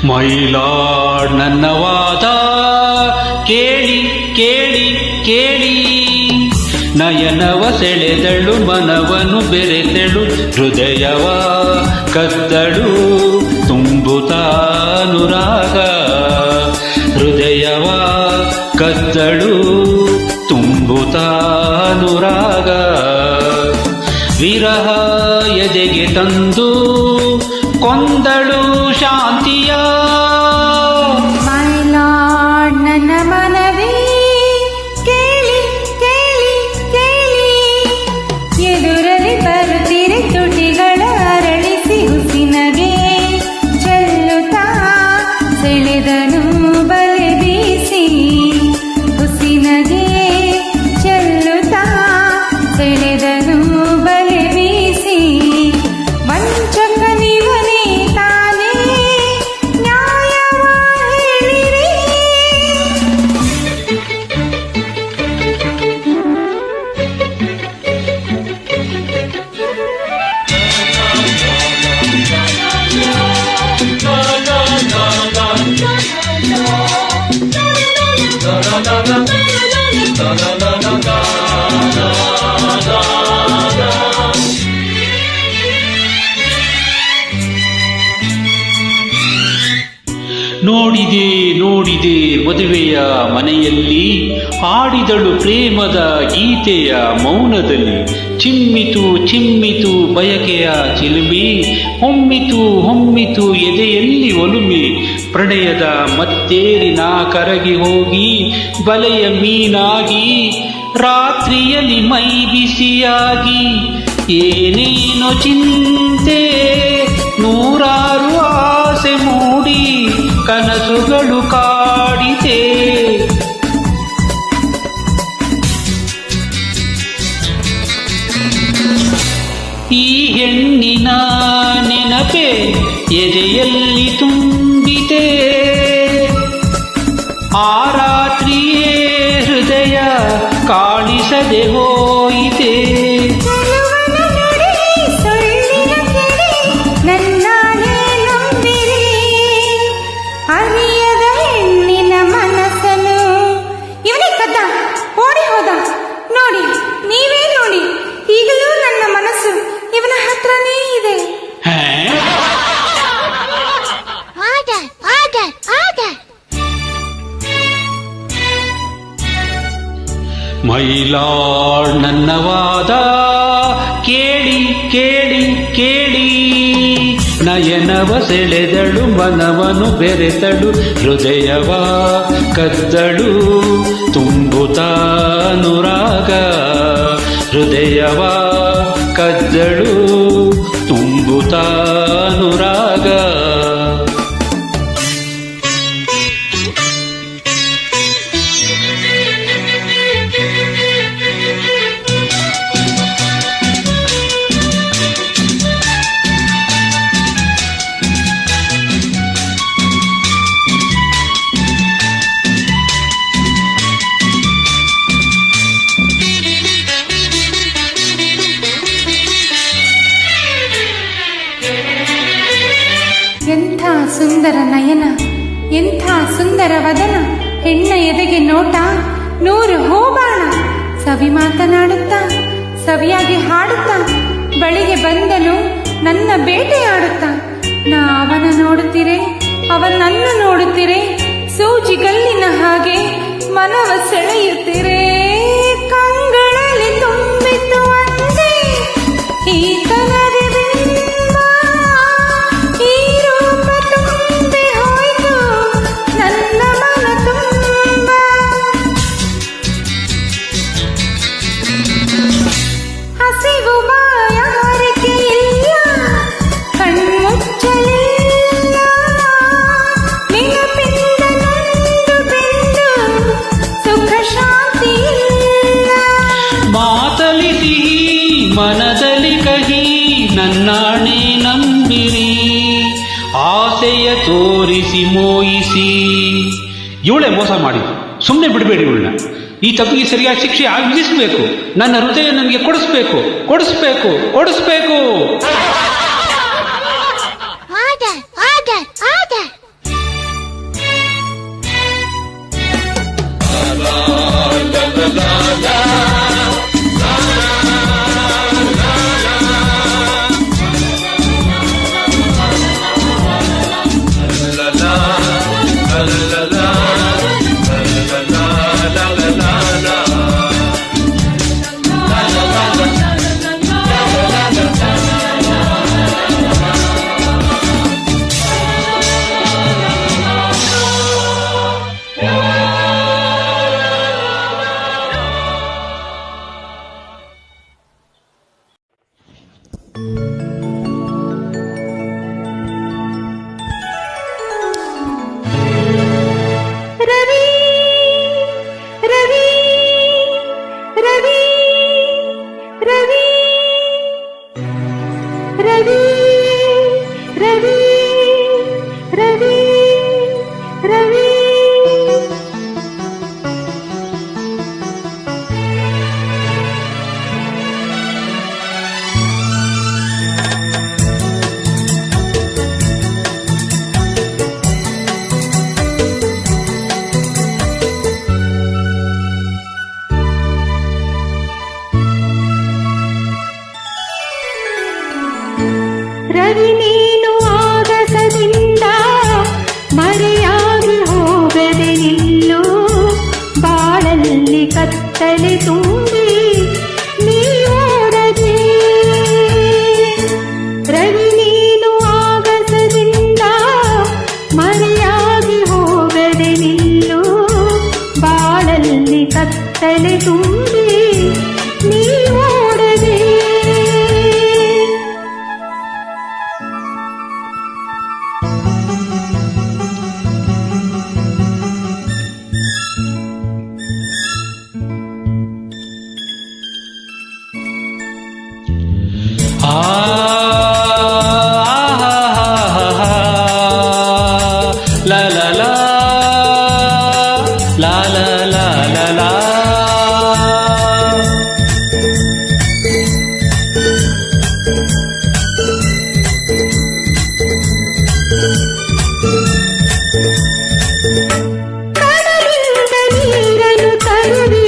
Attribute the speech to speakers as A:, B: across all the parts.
A: My lord ನನ್ನ ವಾದ ಕೇಳಿ ಕೇಳಿ ಕೇಳಿ, ನಯನವ ಸೆಳೆದಳು ಮನವನು ಬೆರೆತೆಳು, ಹೃದಯವ ಕದ್ದಳು ತುಂಬುತ್ತಾನುರಾಗ, ಹೃದಯವ ಕದ್ದಳು ತುಂಬುತ್ತಾನುರಾಗ. ವಿರಹ ಎದೆಗೆ ತಂದು ಕೊಂದಳು ಶಾಂತಿಯ.
B: ಮೈಲಾಡ್ ನನ್ನ ಮನವೇ ಕೇಳಿ ಕೇಳಿ ಕೇಳಿ, ಎದುರಲ್ಲಿ ಬರುತ್ತಿರೆ ತುಟಿಗಳ ಅರಳಿಸಿ ಹುಸಿನಗೆ ಚೆಲ್ಲುತ್ತಾ ಸೆಳೆದನು ಬಲೆ ಬೀಸಿ, ಹುಸಿನಗೆ ಚೆಲ್ಲುತ್ತಾ ಸೆಳೆದನು ಬಲೆ ಬೀಸಿ. ವಂಚಕನಿವನೇ ತಾನೇ ನ್ಯಾಯವ ಹೇಳಿರಿ.
A: ನೋಡಿದೆ ನೋಡಿದೆ ಮದುವೆಯ ಮನೆಯಲ್ಲಿ, ಹಾಡಿದಳು ಪ್ರೇಮದ ಗೀತೆಯ ಮೌನದಲ್ಲಿ. ಚಿಮ್ಮಿತು ಚಿಮ್ಮಿತು ಬಯಕೆಯ ಚಿಲುಮೆ, ಹೊಮ್ಮಿತು ಹೊಮ್ಮಿತು ಎದೆಯಲ್ಲಿ ಒಲುಮೆ. ಪ್ರಣಯದ ಮತ್ತೇರಿನ ಕರಗಿ ಹೋಗಿ ಬಲೆಯ ಮೀನಾಗಿ, ರಾತ್ರಿಯಲ್ಲಿ ಮೈ ಬಿಸಿಯಾಗಿ. ಏನೇನೋ ಚಿಂತೆ ನೂರಾರು ಆಸೆ ಮೂಡಿ ಕನಸುಗಳು ಕಾಡಿದೆ. ಈ ಹೆಣ್ಣಿನ ನೆನಪೆ ಎದೆಯಲ್ಲಿ ತುಂಬಿದೆ. ಆ ರಾತ್ರಿಯೇ ಹೃದಯ ಕಾಣಿಸದೆ ಹೋಯಿತೆ.
B: ಅರಿಯದ ಹೆಣ್ಣಿನ ಮನಸ್ಸನ್ನು ಇವನೇ ಕದ್ದ, ಓಡಿ ಹೋದ. ನೋಡಿ, ನೀವೇ ನೋಡಿ, ಈಗಲೂ ನನ್ನ ಮನಸ್ಸು ಇವನ ಹತ್ರನೇ ಇದೆ.
A: ಮೈಲಾಡ್ ನನ್ನ ವಾದ ಕೇಳಿ ಕೇಳಿ ಕೇಳಿ, ನಯನವ ಸೆಳೆದಳು ಮನವನು ಬೆರೆತಳು, ಹೃದಯವ ಕದ್ದಳು ತುಂಬುತ್ತಾನುರಾಗ, ಹೃದಯವ ಕದ್ದಳು ತುಂಬುತ್ತಾನುರಾಗ.
B: ಎಂಥ ಸುಂದರ ನಯನ, ಎಂಥ ಸುಂದರ ವದನ, ಹೆಣ್ಣ ಎದೆಗೆ ನೋಟ ನೂರು ಹೂಬಾಣ. ಸವಿ ಮಾತನಾಡುತ್ತಾ ಸವಿಯಾಗಿ ಹಾಡುತ್ತಾ ಬಳಿಗೆ ಬಂದನು ನನ್ನ ಬೇಟೆಯಾಡುತ್ತಾ. ನಾ ಅವನ ನೋಡುತ್ತೀರೆ, ಅವನನ್ನು ನೋಡುತ್ತೀರೆ, ಸೂಜಿಗಲ್ಲಿನ ಹಾಗೆ ಮನವ ಸೆಳೆಯುತ್ತೀರೆ. ಕಂಗಳಲ್ಲಿ ತುಂಬಿತು ಅಂದೆ ಈ ಕನರಿ ಬಿಂಬ, ಈ ರೂಪ ತುಂಬಿ ಹೋಯ್ತು ನನ್ನ ಮನ ತುಂಬ. ಹಸಿವು ಬಾಯಾರಿಕೆ ಇಲ್ಲ, ಕಣ್ಮುಚ್ಚಲಿಲ್ಲ, ನೆನಪಿಂದ ನೊಂದು ಬೆಂದು ಸುಖ ಶಾಂತಿ ಇಲ್ಲ.
A: ಮಾತಲಿ ಸಿಹಿ ಮನದಲ್ಲಿ ಕಹಿ, ನನ್ನಾಣೆ ನಂಬಿರಿ, ಆಸೆಯ ತೋರಿಸಿ ಮೋಯಿಸಿ. ಇವಳೆ ಮೋಸ ಮಾಡಿದ್ದು, ಸುಮ್ಮನೆ ಬಿಡಬೇಡಿ ಇವಳನ್ನ. ಈ ತಪ್ಪಿಗೆ ಸರಿಯಾದ ಶಿಕ್ಷೆ ವಿಧಿಸಬೇಕು. ನನ್ನ ಹೃದಯ ನನಗೆ ಕೊಡಿಸ್ಬೇಕು, ಕೊಡಿಸ್ಬೇಕು, ಕೊಡಿಸ್ಬೇಕು.
B: ರವಿ ರವಿ ರವಿ ರವಿ ರವಿ ರವಿ ರವಿ ರವಿ ರವಿ ನೀನು ಆಗಸದಿಂದ ಮರೆಯಾಗಿ ಹೋಗದೆ ನಿಲ್ಲು ಬಾಳಲ್ಲಿ ಕತ್ತಲೆ ತುಂಬಿ ನೀ ಓಡದೆ ರವಿ ನೀನು ಆಗಸದಿಂದ ಮರೆಯಾಗಿ ಹೋಗದೆ ನಿಲ್ಲು ಬಾಳಲ್ಲಿ ಕತ್ತಲೆ ತುಂಬಿ ನೀ ಓಡದೆ
A: La la la la la la la la.
B: ಕಡಲಿಂದ ನೀರನ್ನು ತರುವಿ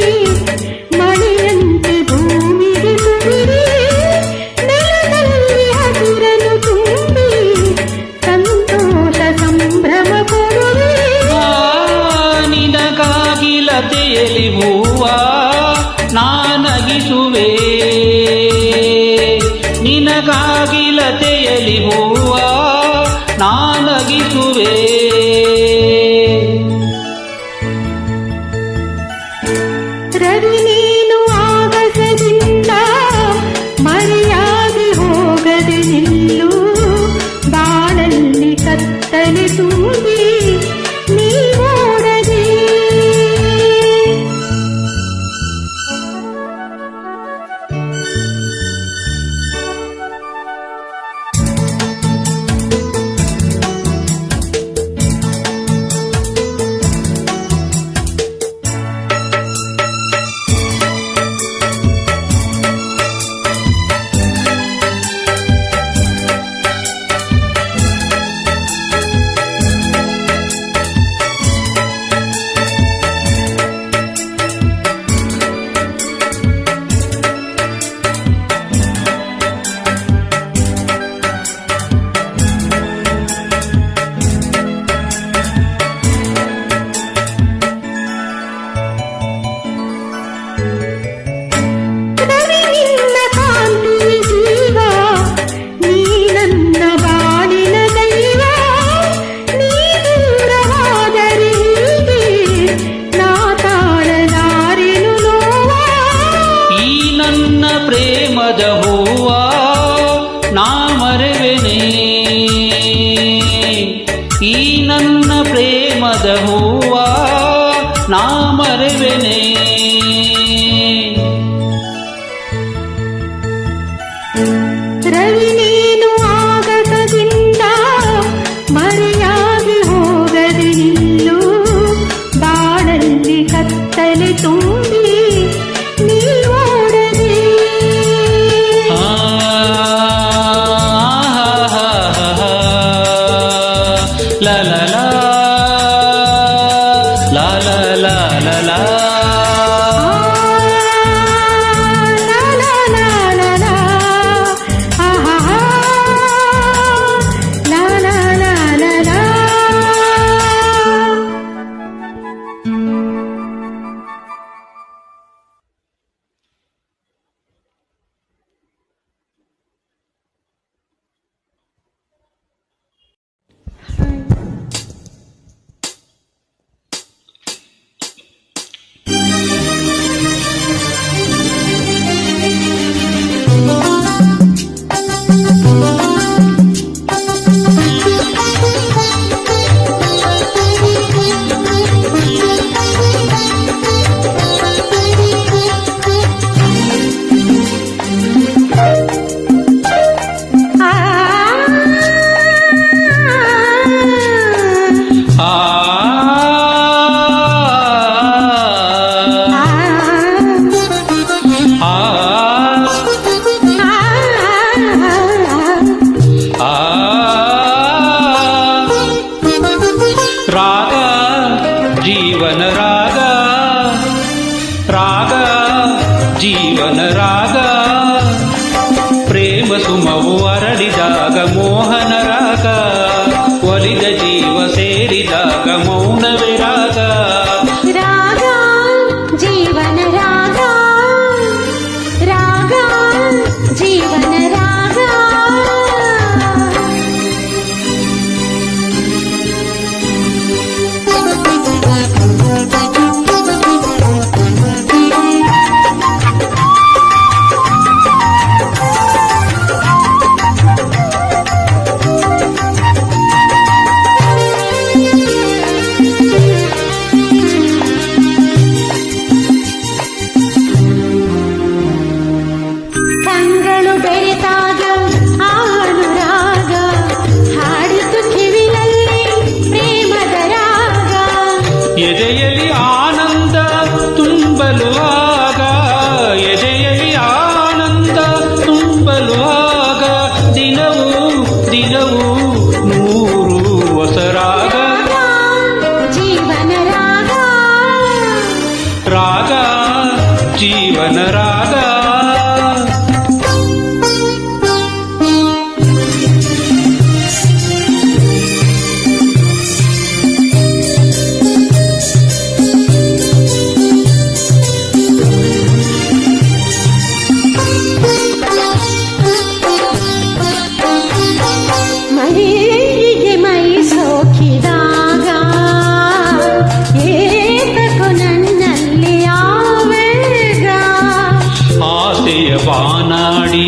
B: ಮಳೆಯಂತೆ ಭೂಮಿಗೆ ಸುರಿರಿ ನೆಲದಲ್ಲಿ ಹಸಿರನ್ನು ತುಂಬಿ ಸಂತೋಷ ಸಂಭ್ರಮ ಕೊಡುವೆ
A: ನಿನಗಾಗಿ ಲತೆಯಲ್ಲಿ ಹೂವ ನಾನಗಿಸುವೆ ನಿನಗಾಗಿ ಲತೆಯಲ್ಲಿ ಹೂವ ನಾನಗಿಸುವೆ
B: ರವಿ ನೀನು ಆಗಸದಿಂದ ಮರೆಯಾಗಿ ಹೋಗದೆ ನಿಲ್ಲು ಬಾಳಲ್ಲಿ ಕತ್ತಲೆ ತುಂಬಿ ನೀ ಓಡದೆ ರವಿ ನಿನ್ನ ಕಾಂತಿ ಜೀವ ನೀ ನನ್ನ ಬಾಳಿನ ದೈವ ನೀ ದೂರವಾದರೆ ಹೀಗೆ ನಾ ತಾಳಲಾರೆನು ನೋವ
A: ಈ ನನ್ನ ಪ್ರೇಮದ ಹೂವ ನಾ ಮರೆವೆನೆ ಈ ನನ್ನ ಪ್ರೇಮದ ಹೂವ ನಾ ಮರೆವೆನೆ
B: ರವಿ ನೀನು ಆಗಸದಿಂದ ಮರೆಯಾಗಿ ಹೋಗದೆ ನಿಲ್ಲು ಬಾಳಲ್ಲಿ ಕತ್ತಲೆ ತುಂಬಿ ನೀ ಓಡದೆ
A: La la la la la la la la. ಜೀವನ ರಾಗ ರಾಗ ಜೀವನ ರಾಗ ಪ್ರೇಮ ಸುಮವು ಅರಳಿದಾಗ ಮೋಹನ ರಾಗ ಒಲಿದ ಜೀವ ಸೇರಿದಾಗ ಮೌನವೇ ರಾಗ
B: ರಾಗ ಜೀವನ ರಾಗ ರಾಗ ಜೀವನ ರಾಗ ಕಂಗಳು ಬೆರೆತಾಗ ಅನುರಾಗ ಹಾಡಿತು ಕಿವಿಲಲ್ಲಿ ಪ್ರೇಮದ ರಾಗ
A: ಎದೆಯಲ್ಲಿ ಆನಂದ ತುಂಬಲು ಆಗ ಎದೆಯಲ್ಲಿ ಆನಂದ ತುಂಬಲು ಆಗ ದಿನವೂ ದಿನವೂ ನೂರು ಹೊಸ ರಾಗ
B: ಜೀವನ ರಾಗ
A: ರಾಗ ಜೀವನ ರಾಗ
B: ಮೈಗೆ ಮೈ ಸೋಕಿದಾಗ ಏತಕೋ ನನ್ನಲ್ಲಿ ಆವೇಗ
A: ಆಸೆಯ ಬಾನಾಡಿ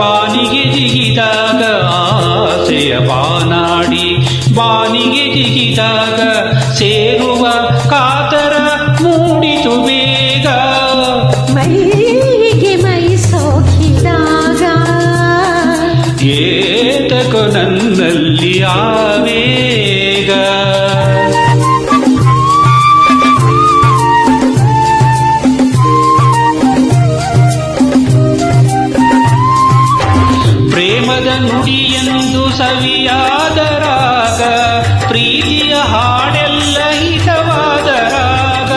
A: ಬಾನಿಗೆ ಜಿಗಿದಾಗ ಆಸೆಯ ಬಾನಾಡಿ ಬಾನಿಗೆ ಜಿಗಿದಾಗ ಸೇರುವ ಕಾತರ ಮೂಡಿತು ಬೇಗ
B: ಮೈಗೆ ಮೈ ಸೋಕಿದಾಗ
A: ಏತಕೋ ನನ್ನಲ್ಲಿ ಆವೇಗ ಪ್ರೇಮದ ನುಡಿಯೆಂದು ಸವಿಯಾದ ರಾಗ ಪ್ರೀತಿಯ ಹಾಡೆಲ್ಲ ಹಿತವಾದ ರಾಗ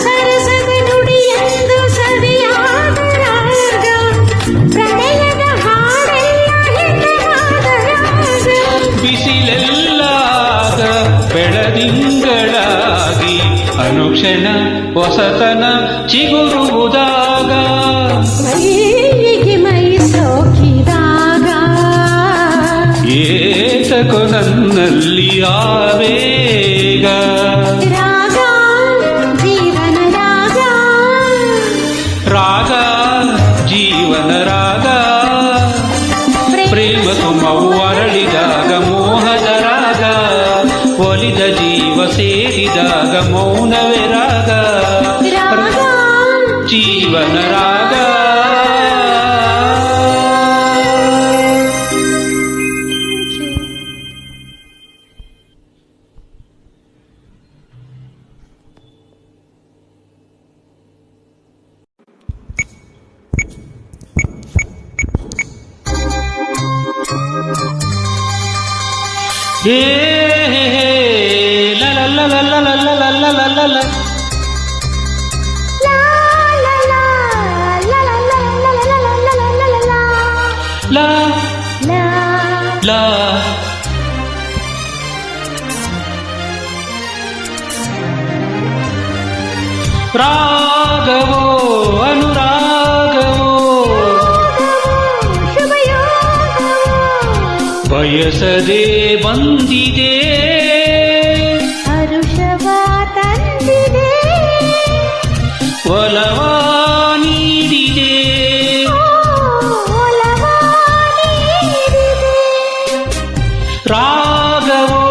B: ಸರಸದ ನುಡಿಯೆಂದು ಸವಿಯಾದ ರಾಗ ಪ್ರಣಯದ ಹಾಡೆಲ್ಲ ಹಿತವಾದ ರಾಗ
A: ಬಿಸಿಲೆಲ್ಲಾಗ ಬೆಳದಿಂಗಳಾಗಿ ಅನುಕ್ಷಣ ಹೊಸತನ ಚಿಗುರುವುದಾಗ
B: ಮೈಗೆ ಮೈ ಸೋಕಿದಾಗ
A: ಏತಕೋ ನನ್ನಲ್ಲಿ ಆವೇಗ
B: ರಾಗ ಜೀವನ ರಾಗ
A: ರಾಗ ಜೀವನ ರಾಗ ಪ್ರೇಮ ಸುಮವು ಅರಳಿದಾಗ ಮೋಹದ ರಾಗ ಒಲಿದ ಜೀವ ಸೇರಿದಾಗ ಮೌನವೇ ರಾಗ
B: ರಾಗ
A: ಜೀವನ ರಾಗ ಹೇ ಲ ಲ ಲ ಲ ಲ ಲ ಲ ಲ ಲ ಲ ಲ
B: ಲಾ ಲಾ ಲಾ ಲಾ ಲಾ ಲಾ ಲಾ ಲಾ ಲಾ ಲಾ ಲಾ
A: ಲಾ
B: ಲಾ
A: ಲಾ ರಾಗವೋ ಅನುರಾಗವೋ
B: ಶುಭಯೋಗವೋ
A: ಬಯಸದೆ ಬಂದಿದೆ
B: ಹರುಷವ ತಂದಿದೆ
A: ಒಲವ ನೀಡಿದೆ
B: ಒಲವ ನೀಡಿದೆ
A: ರಾಗವೋ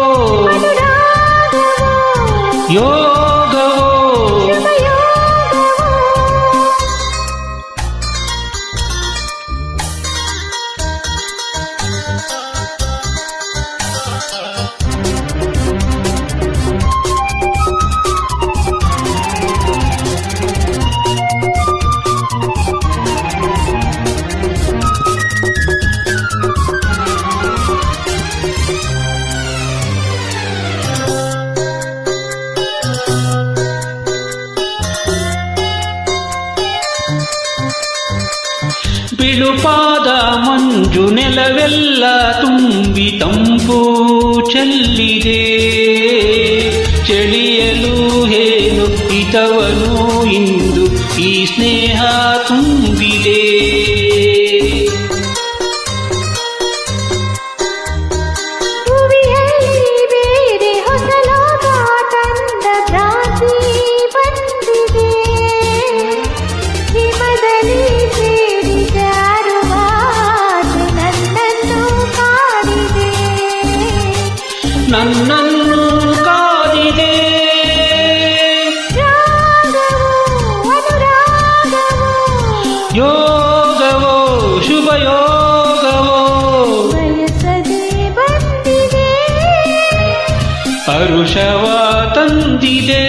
B: ಅನುರಾಗವೋ
A: ಯೋಗವೋ
B: ಶುಭಯೋಗವೋ
A: ತಂಪಾದ ಮಂಜು ನೆಲವೆಲ್ಲ ತುಂಬಿ ತಂಪು ಚೆಲ್ಲಿದೆ. ಚಳಿಯಲು ಹೇನು ಹಿತವನು ಇಂದು ಈ ಸ್ನೇಹ ತುಂಬಿದೆ. ನನ್ನನ್ನು ಕಾದಿದೆ ಯೋಗವೋ ಶುಭ ಯೋಗವೋ
B: ಬಯಸದೆ ಬಂದಿದೆ
A: ಹರುಷವ ತಂದಿದೆ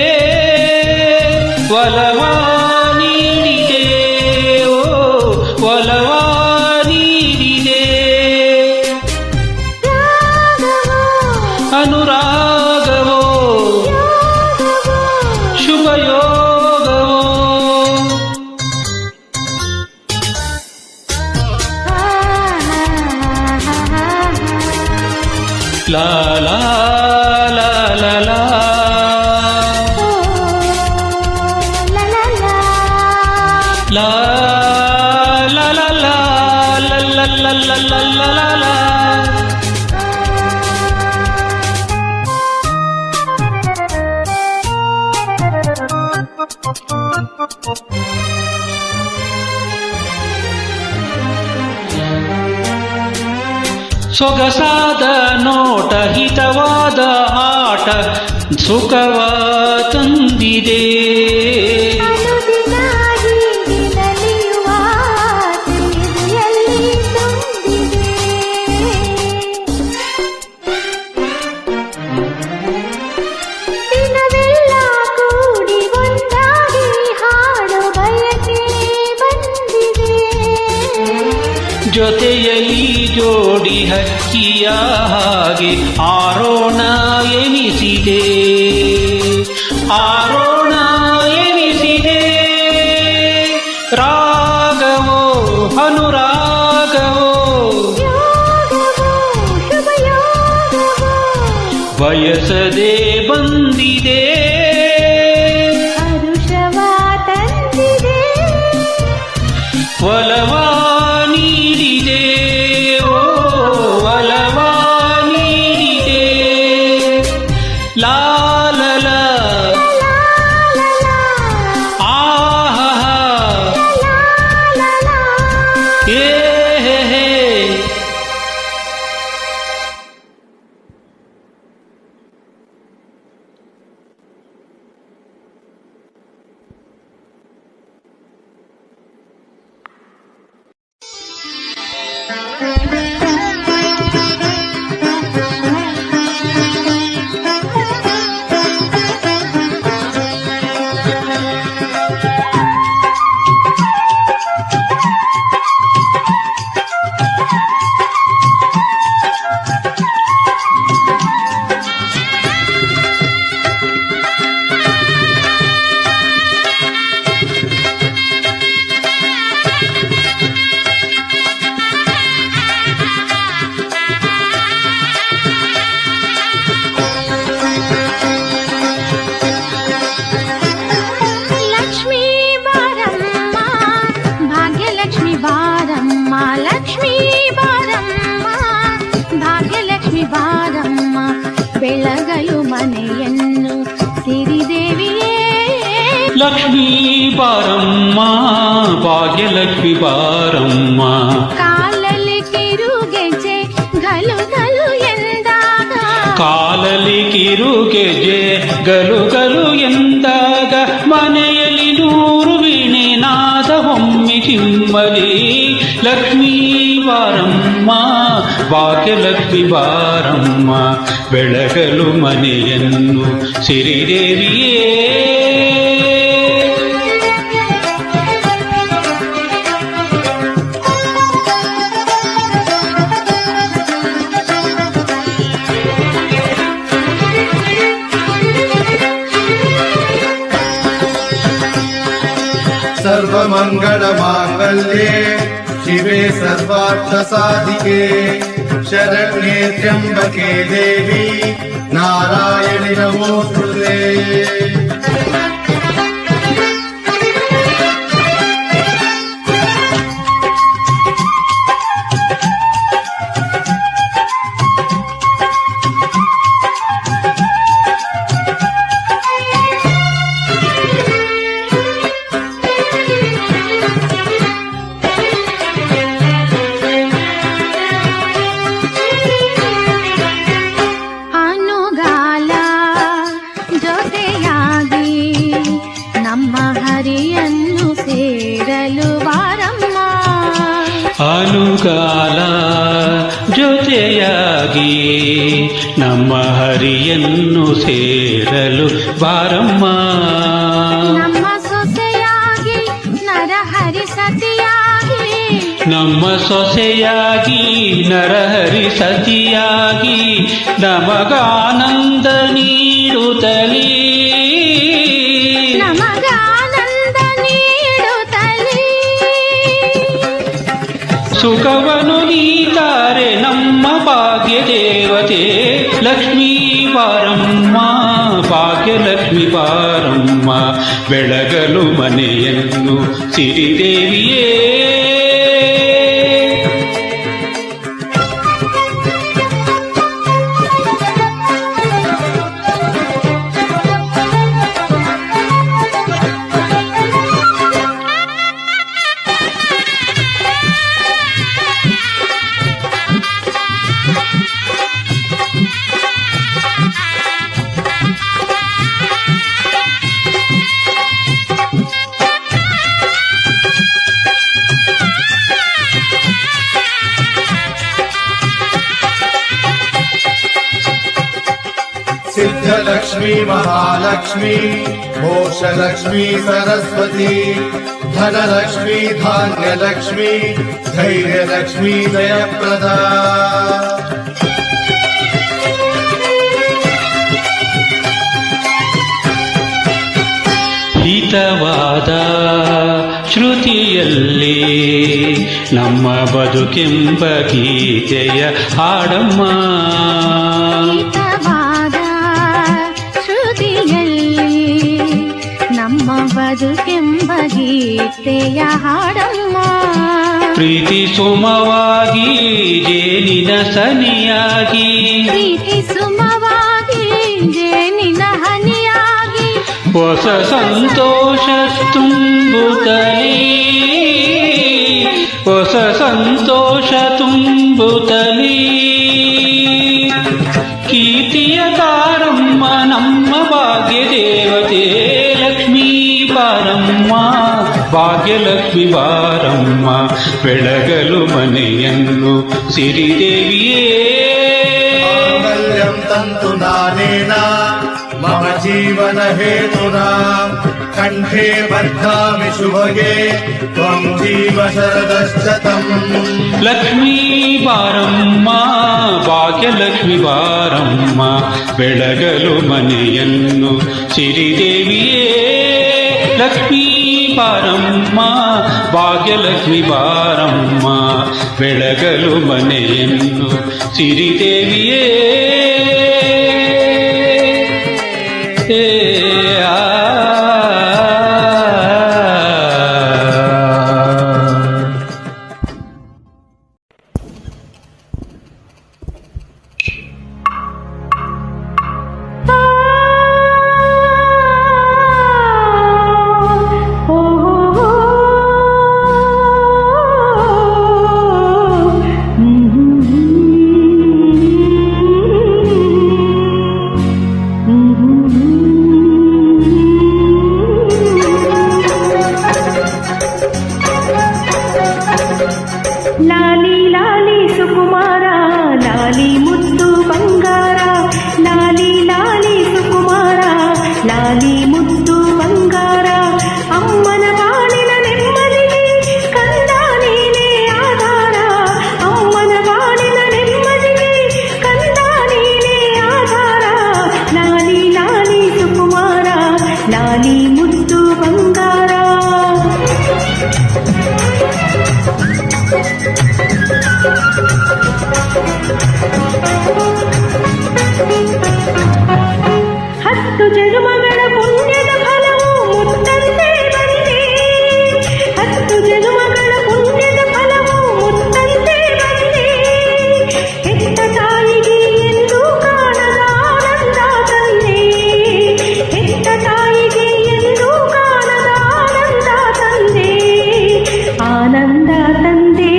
A: ಒಲವ ನೀಡಿದೆ ಓ ಒಲವ ನೀಡಿದೆ ಅನುರಾಗವೋ ಶುಭ ಯೋಗವೋ ಲಾ ಲಾ ಲಾ ಲಾ ಲಾ ಲಾ ಲಾ ಲಾ ಲಾ ಲಾ ಲಾ ಲಾ ಲಾ ಲಾ. ಸೊಗಸಾದ ನೋಟ ಹಿತವಾದ ಆಟ ಸುಖವ ತಂದಿದೆ. ಜೊತೆಯಲ್ಲಿ ಜೋಡಿ ಹಕ್ಕಿಯ ಹಾಗೆ ಆರೋಣ ಎನಿಸಿದೆ ಆರೋಣ ಎನಿಸಿದೆ. ರಾಗವೋ ಅನುರಾಗವೋ ಬಯಸದೆ ಬಂದಿದೆ ಒಲವ ನೀಡಿದೆ ಓ ಒಲವ ನೀಡಿದೆ. ಲಾ ಲಾ ಲಾ ಆಹಾ ಏ ಹೇ ಹೇ.
B: ಬೆಳಗಲು ಮನೆಯನ್ನು ಸಿರಿದೇವಿಯೇ.
A: ಲಕ್ಷ್ಮೀ ಬಾರಮ್ಮ ಭಾಗ್ಯಲಕ್ಷ್ಮಿ ಬಾರಮ್ಮ.
B: ಕಾಲಲ್ಲಿ ಕಿರುಗೆಜೆ ಗಲು ಗಲು ಎಂದಾಗ
A: ಕಾಲಲ್ಲಿ ಕಿರುಗೆಜೆ ಗಲು ಗಲು ಎಂದಾಗ ಮನೆಯಲ್ಲಿ ನೂರು ವೀಣೆ ನಾದ ಒಮ್ಮೆ ಕಿಮ್ಮಲಿ. ಲಕ್ಷ್ಮೀ ಬಾರಮ್ಮ ಭಾಗ್ಯಲಕ್ಷ್ಮಿ ಬಾರಮ್ಮ ಬೆಳಗಲು ಮನೆಯನ್ನು ಸಿರಿದೇವಿಯೇ.
C: ಸರ್ವಮ सर्वमङ्गलमाङ्गल्ये शिवे सर्वार्थसाधिके शरण्ये त्र्यम्बके देवी नारायणि नमोस्तुते।
A: ಅನುಗಾಲ ಜೊತೆಯಾಗಿ ನಮ್ಮ ಹರಿಯನ್ನು ಸೇರಲು ಬಾರಮ್ಮ.
B: ನಮ್ಮ ಸೊಸೆಯಾಗಿ ನರಹರಿ ಸತಿಯಾಗಿ
A: ನಮ್ಮ ಸೊಸೆಯಾಗಿ ನರಹರಿ ಸತಿಯಾಗಿ ನಮಗಾನಂದ ನೀಡುತ್ತಲೇ ಸುಖವನ್ನು ನೀತಾರೆ ನಮ್ಮ ಭಾಗ್ಯ ದೇವತೆ ಲಕ್ಷ್ಮೀ ಬಾರಮ್ಮ. ಭಾಗ್ಯಲಕ್ಷ್ಮಿ ಬಾರಮ್ಮ ಬೆಳಗಲು ಮನೆಯನ್ನು ಸಿರಿದೇವಿಯೇ.
C: सिद्धलक्ष्मी महालक्ष्मी मोक्षलक्ष्मी सरस्वती धनलक्ष्मी धान्यलक्ष्मी धैर्यलक्ष्मी दयप्रदा।
A: ಹಿತವಾದ ಶ್ರುತಿಯಲ್ಲಿ ನಮ್ಮ ಬದುಕೆಂಬ ಗೀತೆಯ ಹಾಡಮ್ಮ.
B: ಬದುಕೆಂಬ ಗೀತೆಯ ಹಾಡಮ್ಮ.
A: ಪ್ರೀತಿ ಸುಮವಾಗಿ ಜೇನಿನ ಸನಿಯಾಗಿ
B: ಪ್ರೀತಿ ಸುಮವಾಗಿ ಜೇನಿನ ಹನಿಯಾಗಿ
A: ಹೊಸ ಸಂತೋಷ ತುಂಬುತ್ತಲೇ ಹೊಸ ಸಂತೋಷ ತುಂಬುತ್ತಲೇ ಕೀರ್ತಿಯ ತಾರಮ್ಮ ನಮ್ಮ ಭಾಗ್ಯ ದೇವತೆ ಲಕ್ಷ್ಮೀ ಬಾರಮ್ಮ. ಭಾಗ್ಯಲಕ್ಷ್ಮಿ ಬಾರಮ್ಮ ಬೆಳಗಲು ಮನೆಯನ್ನು ಸಿರಿದೇವಿಯೇ.
C: माङ्गल्यं तन्तु नानेन मम जीवन हेतुना कण्ठे बध्नामि शुभगे त्वं जीव शरदशतम्.
A: ಲಕ್ಷ್ಮೀ ಬಾರಮ್ಮ ಭಾಗ್ಯಲಕ್ಷ್ಮಿ ಬಾರಮ್ಮ ಬೆಳಗಲು ಮನೆಯನ್ನು ಸಿರಿದೇವಿಯೇ. ಲಕ್ಷ್ಮೀ ಬಾರಮ್ಮ ಭಾಗ್ಯಲಕ್ಷ್ಮಿ ಬಾರಮ್ಮ ಬೆಳಗಲು ಮನೆಯನ್ನು ಸಿರಿದೇವಿಯೇ.
B: 10 ಜನುಮಗಳ ಪುಣ್ಯದ ಫಲವು ಮುತ್ತಂತೆ ಬಂದೆ 10 ಜನುಮಗಳ ಪುಣ್ಯದ ಫಲವು ಮುತ್ತಂತೆ ಬಂದೆ ಹೆತ್ತ ತಾಯಿಗೆ ಎಂದು ಕಾಣದ ಆನಂದ ತಂದೆ ಹೆತ್ತ ತಾಯಿಗೆ ಎಂದು ಕಾಣದ ಆನಂದ ತಂದೆ ಆನಂದ ತಂದೆ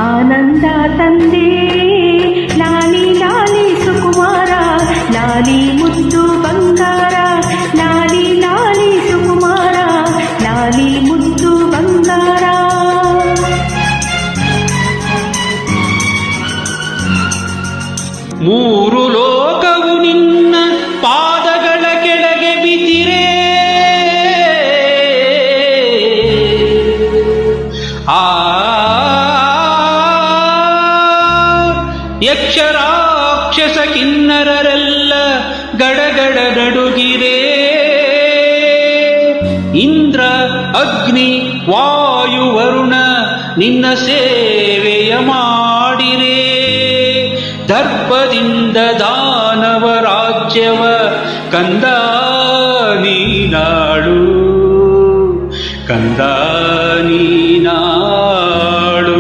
B: ಆನಂದ ತಂದೆ ಲಾಲಿ ಲಾಲಿ ಸುಕುಮಾರ ಲಾಲಿ ಮುದ್ದು ಬಂಗಾರ ಲಾಲಿ ಲಾಲಿ ಸುಕುಮಾರ ಲಾಲಿ ಮುದ್ದು ಬಂಗಾರ
A: ಮೂರು ಲೋಕವು ನಿನ್ನ ಪಾದಗಳ ಕೆಳಗೆ ಬಿದ್ದಿರೆ ಆ ಯಕ್ಷರಾಕ್ಷಸ ಕಿನ್ನರರೆಲ್ಲ ಗಡಗಡ ನಡುಗಿರೆ ಇಂದ್ರ ಅಗ್ನಿ ವಾಯು ವರುಣ ನಿನ್ನ ಸೇವೆಯ ಮಾಡಿರೆ ದರ್ಪದಿಂದ ದಾನವ ರಾಜ್ಯವ ಕಂದ ನೀನಾಡು ಕಂದ ನೀನಾಡು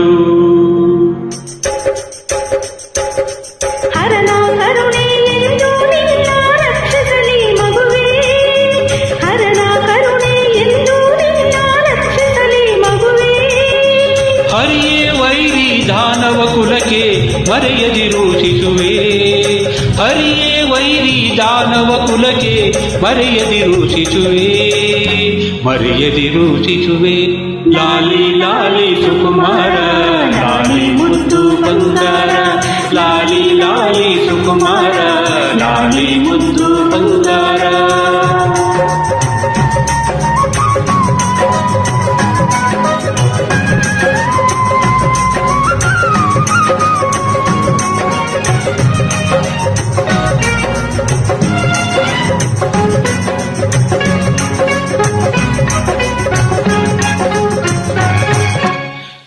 B: ಹರನ ಕರುಣೆ ಎಂದು ನಿನ್ನ ರಕ್ಷಿಸಲಿ ಮಗುವೇ ಹರನ ಕರುಣೆ ಎಂದು ನಿನ್ನ ರಕ್ಷಿಸಲಿ ಮಗುವೇ
A: ಹರಿಯೇ ವೈರಿ ದಾನವ ಕುಲಕ್ಕೆ ಮರೆಯದಿರು ಶಿಶುವೆ ಹರಿಯೇ ವೈರಿ ದಾನವ ಕುಲಕ್ಕೆ ಮರೆಯದಿರು ಶಿಶುವೆ ಮರೆಯದಿರು ಶಿಶುವೆ ಲಾಲಿ ಲಾಲಿ ಸುಕುಮಾರ ಲಾಲಿ ಮುದ್ದು ಬಂಗಾರ ಲಾಲಿ ಲಾಲಿ ಸುಕುಮಾರ ಲಾಲಿ ಮುದ್ದು ಬಂಗಾರ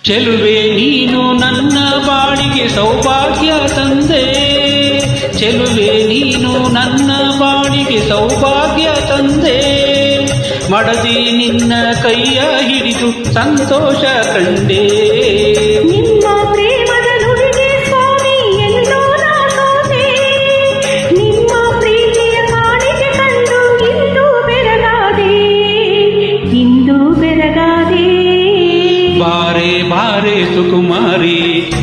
A: ಚೆಲುವೆ ನೀನು ನನ್ನ ಬಾಳಿಗೆ ಸೌಭಾಗ್ಯ ತಂದೆ ಚೆಲುವೆ ನೀನು ನನ್ನ ಬಾಳಿಗೆ ಸೌಭಾಗ್ಯ ತಂದೆ ಮಡದಿ ನಿನ್ನ ಕೈಯ ಹಿಡಿದು ಸಂತೋಷ ಕಂಡೆ
B: ನಿಮ್ಮ ಪ್ರೇಮದ ನುಡಿಗೆ ಸ್ವಾಮಿ ಎಲ್ಲೋ ನಾ ಸೋತೆ ನಿಮ್ಮ ಪ್ರೀತಿಯ ಕಾಣಿಕೆ ಕಂಡು ಇಂದು ಬೆರಗಾದೆ ಇಂದು ಬೆರಗಾದೆ
A: ಬಾರೆ ಬಾರೆ ಸುಕುಮಾರಿ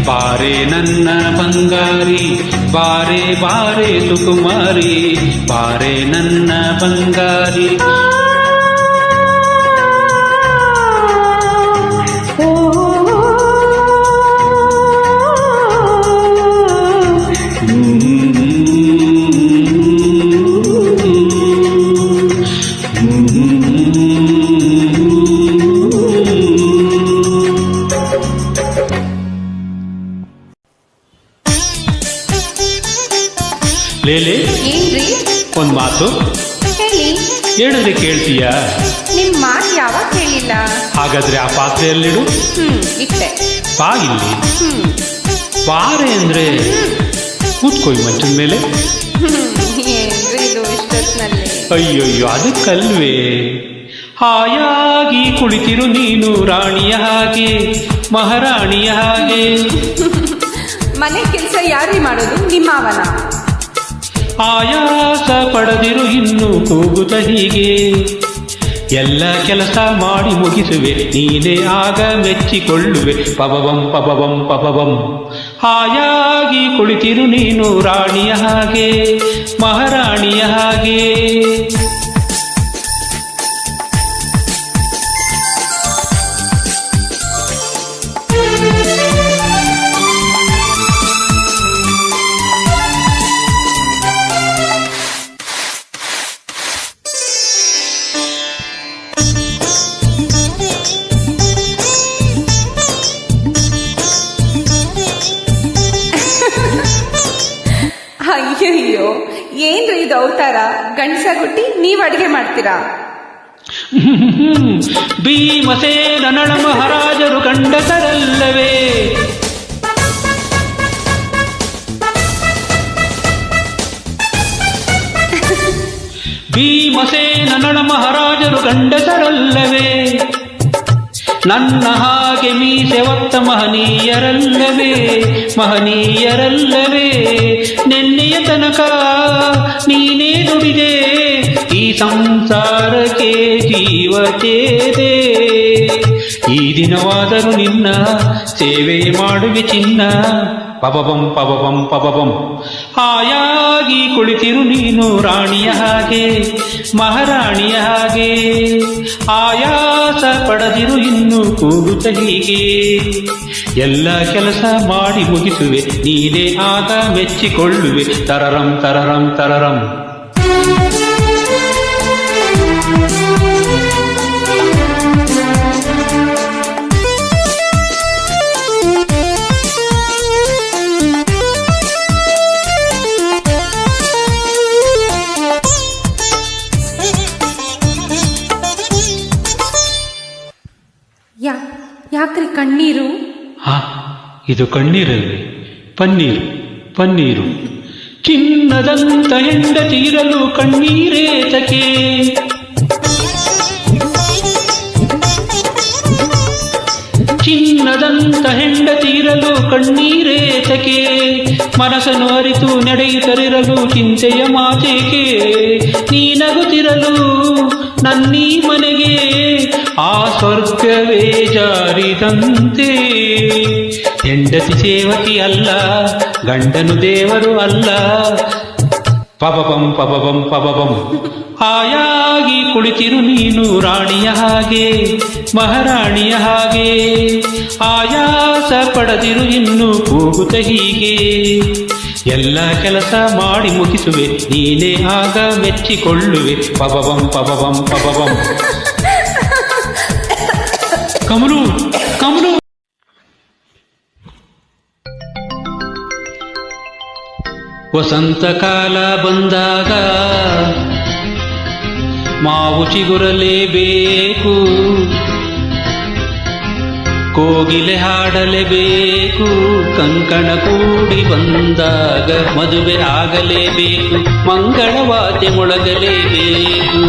A: ಬಾರೆ ನನ್ನ ಬಂಗಾರಿ ಬಾರೆ ಬಾರೆ ಸುಕುಮಾರಿ ಬಾರೆ ನನ್ನ ಬಂಗಾರಿ ಲೇಲೆ
B: ಏನ್ರಿ
A: ಒಂದ್ ಮಾತು
B: ಹೇಳಿ
A: ಹೇಳಿದ್ರೆ ಕೇಳ್ತೀಯಾ
B: ನಿಮ್ ಮಾತು ಯಾವಾಗ ಹೇಳಿಲ್ಲ
A: ಹಾಗಾದ್ರೆ ಆ ಪಾತ್ರೆಯಲ್ಲಿಡು
B: ಇಟ್ಟೆ
A: ಬಾ ಇಲ್ಲಿ ಬಾರೆ ಅಂದ್ರೆ ಕೂತ್ಕೊಯ್ ಮಂಚದ ಮೇಲೆ
B: ಏನ್ರಿ ಇದು ಇಷ್ಟೊತ್ತಿನಲ್ಲಿ
A: ಅಯ್ಯೋಯ್ಯೋ ಅದಕ್ಕಲ್ವೇ ಹಾಯಾಗಿ ಕುಳಿತಿರು ನೀನು ರಾಣಿಯ ಹಾಗೆ ಮಹಾರಾಣಿಯ ಹಾಗೆ
B: ಮನೆ ಕೆಲಸ ಯಾರೀ ಮಾಡೋದು ನಿಮ್ಮವನ
A: ಆಯಾಸ ಪಡೆದಿರು ಇನ್ನು ಕೂಗುತ್ತ ಹೀಗೆ ಎಲ್ಲ ಕೆಲಸ ಮಾಡಿ ಮುಗಿಸುವೆ ನೀನೇ ಆಗ ಮೆಚ್ಚಿಕೊಳ್ಳುವೆ ಪಬಬಂ ಪಬಬಂ ಪಬಬಂ ಹಾಯಾಗಿ ಕುಳಿತಿರು ನೀನು ರಾಣಿಯ ಹಾಗೆ ಮಹಾರಾಣಿಯ ಹಾಗೆ
B: ಅಯ್ಯಯ್ಯೋ ಏನ್ರಿ ಇದು ಅವತಾರ ಗಂಡಸಾಗುಟ್ಟಿ ನೀವ್ ಅಡಿಗೆ ಮಾಡ್ತೀರಾ
A: ಭೀಮಸೇನ ನಳ ಮಹಾರಾಜರು ಗಂಡಸರಲ್ಲವೇ ಭೀಮಸೇನ ನಳ ಮಹಾರಾಜರು ಗಂಡಸರಲ್ಲವೇ? ನನ್ನ ಹಾಗೆ ಮೀಸೆ ಹೊತ್ತ ಮಹನೀಯರಲ್ಲವೇ? ಮಹನೀಯರಲ್ಲವೇ? ನೆನ್ನೆಯ ತನಕ ನೀನೇ ದುಡಿದೆ, ಈ ಸಂಸಾರಕ್ಕೆ ಜೀವ ತೇದೆ. ಈ ದಿನವಾದರೂ ನಿನ್ನ ಸೇವೆ ಮಾಡುವೆ ಚಿನ್ನ. ಪಬಬಂ ಪಬಬಂ ಪಬಬಂ. ಹಾಯಾಗಿ ಕುಳಿತಿರು ನೀನು ರಾಣಿಯ ಹಾಗೆ, ಮಹಾರಾಣಿಯ ಹಾಗೆ. ಆಯಾಸ ಪಡೆದಿರು ಇನ್ನು ಕೂಗುತ್ತ ಹೀಗೆ. ಎಲ್ಲ ಕೆಲಸ ಮಾಡಿ ಮುಗಿಸುವೆ, ನೀನೇ ಆಗ ಮೆಚ್ಚಿಕೊಳ್ಳುವೆ. ತರರಂ ತರರಂ ತರರಂ.
B: ಯಾಕ್ರಿ ಕಣ್ಣೀರು?
A: ಇದು ಕಣ್ಣೀರಲ್ವೇ, ಪನ್ನೀರು ಪನ್ನೀರು. ಚಿನ್ನದಂತ ಹೆಂಡತಿರಲು ಕಣ್ಣೀರೇತಕೆ? ಚಿನ್ನದಂತ ಹೆಂಡತಿರಲು ಕಣ್ಣೀರೇತಕೆ? ಮನಸ್ಸನ್ನು ಅರಿತು ನಡೆಯುತ್ತರಿರಲು ಚಿಂತೆಯ ಮಾತೇಕೆ? ನೀನಗುತ್ತಿರಲು ನನ್ನೀ ಮನೆಗೆ ಆ ಸ್ವರ್ಗವೇ ಜಾರಿದಂತೆ. ಹೆಂಡತಿ ಸೇವಕಿ ಅಲ್ಲ, ಗಂಡನು ದೇವರು ಅಲ್ಲ. ಪಬಬಂ ಪಬಬಂ ಪಬಬಂ. ಹಾಯಾಗಿ ಕುಳಿತಿರು ನೀನು ರಾಣಿಯ ಹಾಗೆ, ಮಹಾರಾಣಿಯ ಹಾಗೆ. ಆಯಾಸ ಪಡೆದಿರು ಇನ್ನು ಕೂಗುತ್ತ ಹೀಗೆ. ಎಲ್ಲ ಕೆಲಸ ಮಾಡಿ ಮುಗಿಸುವೆ, ನೀನೇ ಆಗ ಮೆಚ್ಚಿಕೊಳ್ಳುವೆ. ಪಬಬಂ ಪಬಬಂ ಪಬಬಂ. ಕಮಲು ಕಮಲು. ವಸಂತ ಕಾಲ ಬಂದಾಗ ಮಾವು ಚಿಗುರಲೇಬೇಕು, ಕೋಗಿಲೆ ಹಾಡಲೇಬೇಕು. ಕಂಕಣ ಕೂಡಿ ಬಂದಾಗ ಮದುವೆ ಆಗಲೇಬೇಕು, ಮಂಗಳವಾದ್ಯ ಮೊಳಗಲೇಬೇಕು.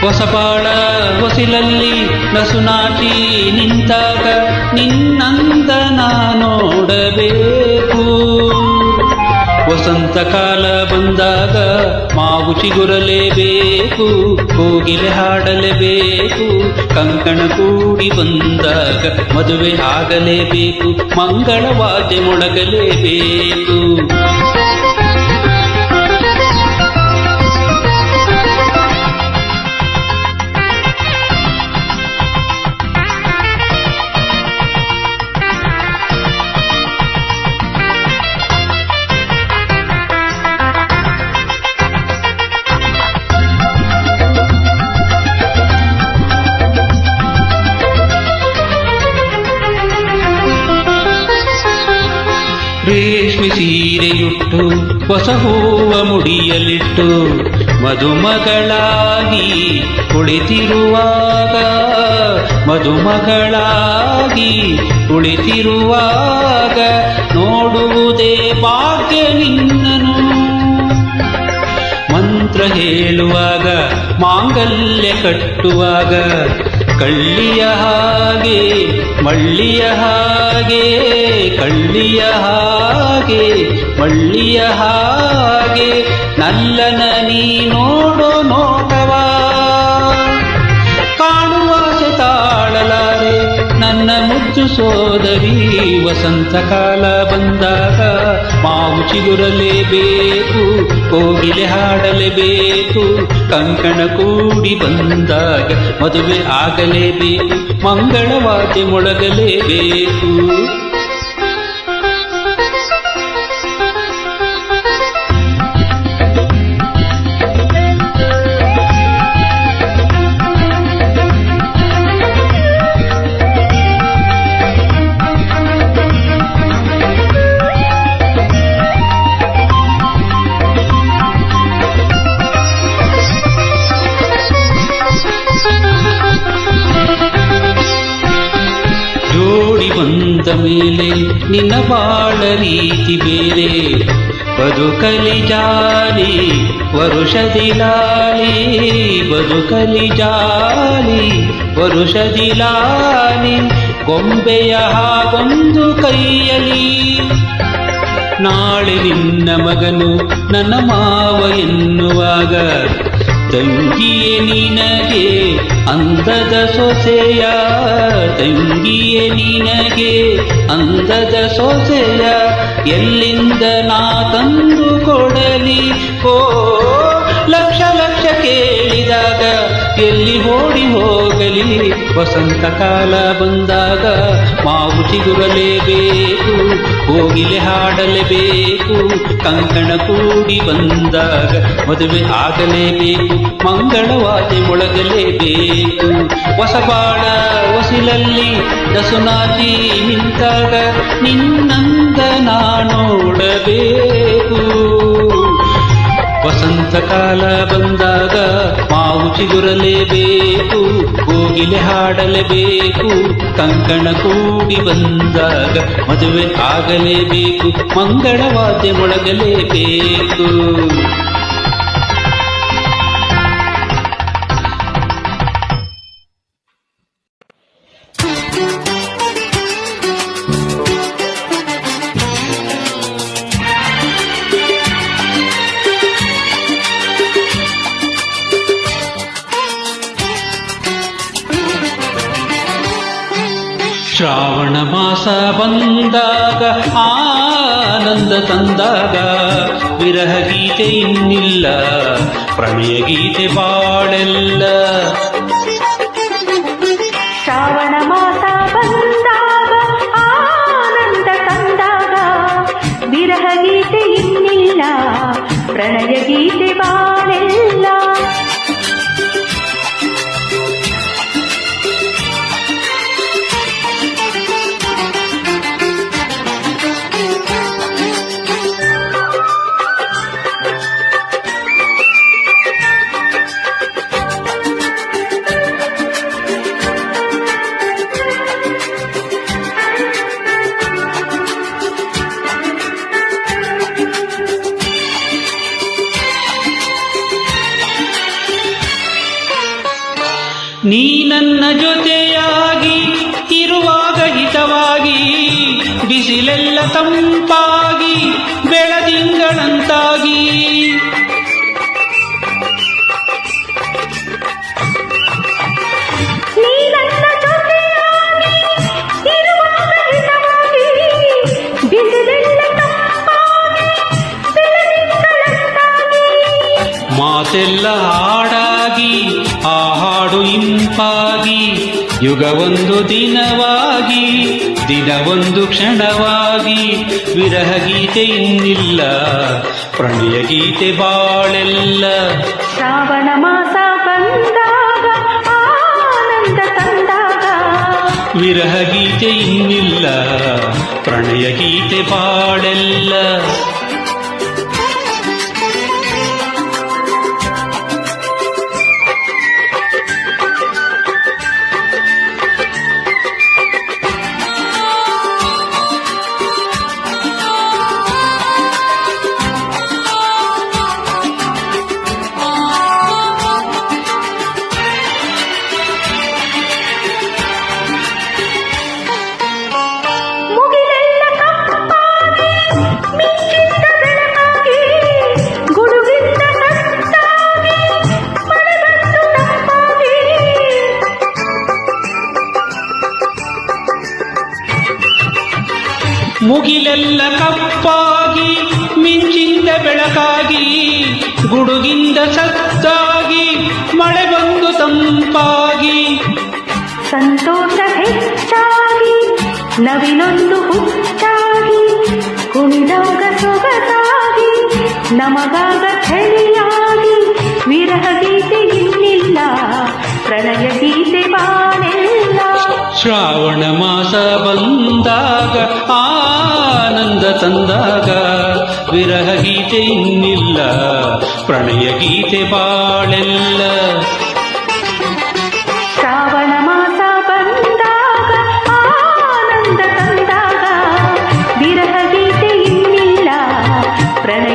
A: ಹೊಸಬಾಳ ಹೊಸಿಲಲ್ಲಿ ನಸುನಾಟಿ ನಿಂತಾಗ ನಿನ್ನಂದ ನೋಡಬೇಕು. ವಸಂತ ಕಾಲ ಬಂದಾಗ ಮಾವು ಚಿಗುರಲೇಬೇಕು, ಕೋಗಿಲೆ ಹಾಡಲೇಬೇಕು. ಕಂಕಣ ಕೂಡಿ ಬಂದಾಗ ಮದುವೆ ಆಗಲೇಬೇಕು, ಮಂಗಳವಾದ್ಯ ಮೊಳಗಲೇಬೇಕು. ರೇಷ್ಮೆ ಸೀರೆಯುಟ್ಟು ಹೊಸ ಹೂವ ಮುಡಿಯಲಿಟ್ಟು ಮದುಮಗಳಾಗಿ ಕುಳಿತಿರುವಾಗ, ಮದುಮಗಳಾಗಿ ಕುಳಿತಿರುವಾಗ ನೋಡುವುದೇ ಭಾಗ್ಯ ನಿನ್ನನು. ಮಂತ್ರ ಹೇಳುವಾಗ ಮಾಂಗಲ್ಯ ಕಟ್ಟುವಾಗ ಕಳ್ಳಿಯ ಹಾಗೆ ಮಳ್ಳಿಯ ಹಾಗೆ, ಕಳ್ಳಿಯ ಹಾಗೆ ಮಳ್ಳಿಯ ಹಾಗೆ. ನಲ್ಲನ ನೀ ನೋಡೋ ನೋಟವಾ ಕಾಣುವಾಸೆ ತಾಳಲಾರೆ ನನ್ನ ಮುದ್ದು ಸೋದರಿ. ವಸಂತ ಕಾಲ ಬಂದಾಗ ಮಾವು ಚಿಗುರಲೇಬೇಕು, ಕೋಗಿಲೆ ಹಾಡಲೇಬೇಕು. ಕಂಕಣ ಕೂಡಿ ಬಂದಾಗ ಮದುವೆ ಆಗಲೇಬೇಕು, ಮಂಗಳವಾದ್ಯ ಮೊಳಗಲೇಬೇಕು. ಜೋಡಿ ಬಂದ ಮೇಲೆ ನಿನ್ನ ಬಾಳ ರೀತಿ ಬೇರೆ, ಬದುಕಲಿ ಜಾಲಿ ವರುಷದಿ ಲಾಲಿ, ಬದುಕಲಿ ಜಾಲಿ ವರುಷದಿ ಲಾಲಿ, ಗೊಂಬೆಯ ಹಾಗೊಂದು ಕೈಯಲಿ. ನಾಳೆ ನಿನ್ನ ಮಗನು ನನ್ನ ಮಾವ ಎನ್ನುವಾಗ, ತಂಗಿಯೇ ನಿನಗೆ ಅಂದದ ಸೊಸೆಯ, ತಂಗಿಯೇ ನಿನಗೆ ಅಂದದ ಸೊಸೆಯ, ಎಲ್ಲಿಂದ ನಾ ತಂದು ಕೊಡಲಿ? ಓ ಲಕ್ಷ ಲಕ್ಷ ಕೇಳಿದಾಗ ಎಲ್ಲಿ ಓಡಿ ಹೋಗಲಿ? ವಸಂತ ಕಾಲ ಬಂದಾಗ ಮಾವು ಚಿಗುರಲೇಬೇಕು, ಕೋಗಿಲೆ ಹಾಡಲೇಬೇಕು, ಕಂಕಣ ಕೂಡಿ ಬಂದಾಗ ಮದುವೆ ಆಗಲೇಬೇಕು, ಮಂಗಳವಾದ್ಯ ಮೊಳಗಲೇಬೇಕು. ಹೊಸಬಾಳ ಹೊಸಿಲಲ್ಲಿ ದಸುನಾಚಿ ನಿಂತಾಗ ನಿನ್ನಂದ ನಾ ನೋಡಬೇಕು. ವಸಂತ ಕಾಲ ಬಂದಾಗ ಮಾವು ಚಿಗುರಲೇಬೇಕು, ಕೋಗಿಲೆ ಹಾಡಲೇಬೇಕು, ಕಂಕಣ ಕೂಡಿ ಬಂದಾಗ ಮದುವೆ ಆಗಲೇಬೇಕು, ಮಂಗಳವಾದ್ಯ ಮೊಳಗಲೇಬೇಕು. ಶ್ರಾವಣ ಮಾಸ ಬಂದಾಗ ಆನಂದ ತಂದಾಗ, ವಿರಹ ಗೀತೆ ಇನ್ನಿಲ್ಲ ಪ್ರಣಯ ಗೀತೆ ಬಾಳೆಲ್ಲ.
B: ಶ್ರಾವಣ ಮಾಸ ಬಂದಾಗ ಆನಂದ ತಂದಾಗ, ವಿರಹ ಗೀತೆ ಇನ್ನಿಲ್ಲ ಪ್ರಣಯ ಗೀತೆ ಬಾಳೆಲ್ಲ.
A: ನೀ ನನ್ನ ಜೊತೆಯಾಗಿ ಇರುವಾಗ ಹಿತವಾಗಿ, ಬಿಸಿಲೆಲ್ಲ ತಂಪಾಗಿ ಬೆಳದಿಂಗಳಂತಾಗಿ. ಮಾತೆಲ್ಲ ಹಾಡಾಗಿ ಆ ಹಾಡು ಇಂಪಾಗಿ, ಯುಗವೊಂದು ದಿನವಾಗಿ ದಿನವೊಂದು ಕ್ಷಣವಾಗಿ, ವಿರಹ ಗೀತೆ ಇನ್ನಿಲ್ಲ ಪ್ರಣಯ ಗೀತೆ ಬಾಳೆಲ್ಲ.
B: ಶ್ರಾವಣ ಮಾಸ ಬಂದಾಗ ಆನಂದ ತಂದಾಗ,
A: ವಿರಹ ಗೀತೆ ಇನ್ನಿಲ್ಲ ಪ್ರಣಯ ಗೀತೆ ಬಾಳೆಲ್ಲ. ಮುಗಿಲೆಲ್ಲ ಕಪ್ಪಾಗಿ ಮಿಂಚಿಂದ ಬೆಳಕಾಗಿ, ಗುಡುಗಿಂದ ಸತ್ತಾಗಿ ಮಳೆ ಬಂದು ತಂಪಾಗಿ,
B: ಸಂತೋಷ ಹೆಚ್ಚಾಗಿ ನವಿಲೊಂದು ಹುಚ್ಚಾಗಿ, ಕುಣಿದಾಗ ಸೊಗಸಾಗಿ ನಮಗಾಗ ಚಳಿಯಾಗಿ, ವಿರಹ ಗೀತೆ ಇನ್ನಿಲ್ಲ ಪ್ರಣಯ ಗೀತೆ ಬಾಳೆಲ್ಲ.
A: ಶ್ರಾವಣ ಮಾಸ ಬಂದಾಗ ಆನಂದ ತಂದಾಗ, ವಿರಹ ಗೀತೆ ಇನ್ನಿಲ್ಲ ಪ್ರಣಯ ಗೀತೆ ಬಾಳೆಲ್ಲ.
B: ಶ್ರಾವಣ ಮಾಸ ಬಂದಾಗ ಆನಂದ ತಂದಾಗ, ವಿರಹ ಗೀತೆ ಇನ್ನಿಲ್ಲ ಪ್ರಣಯ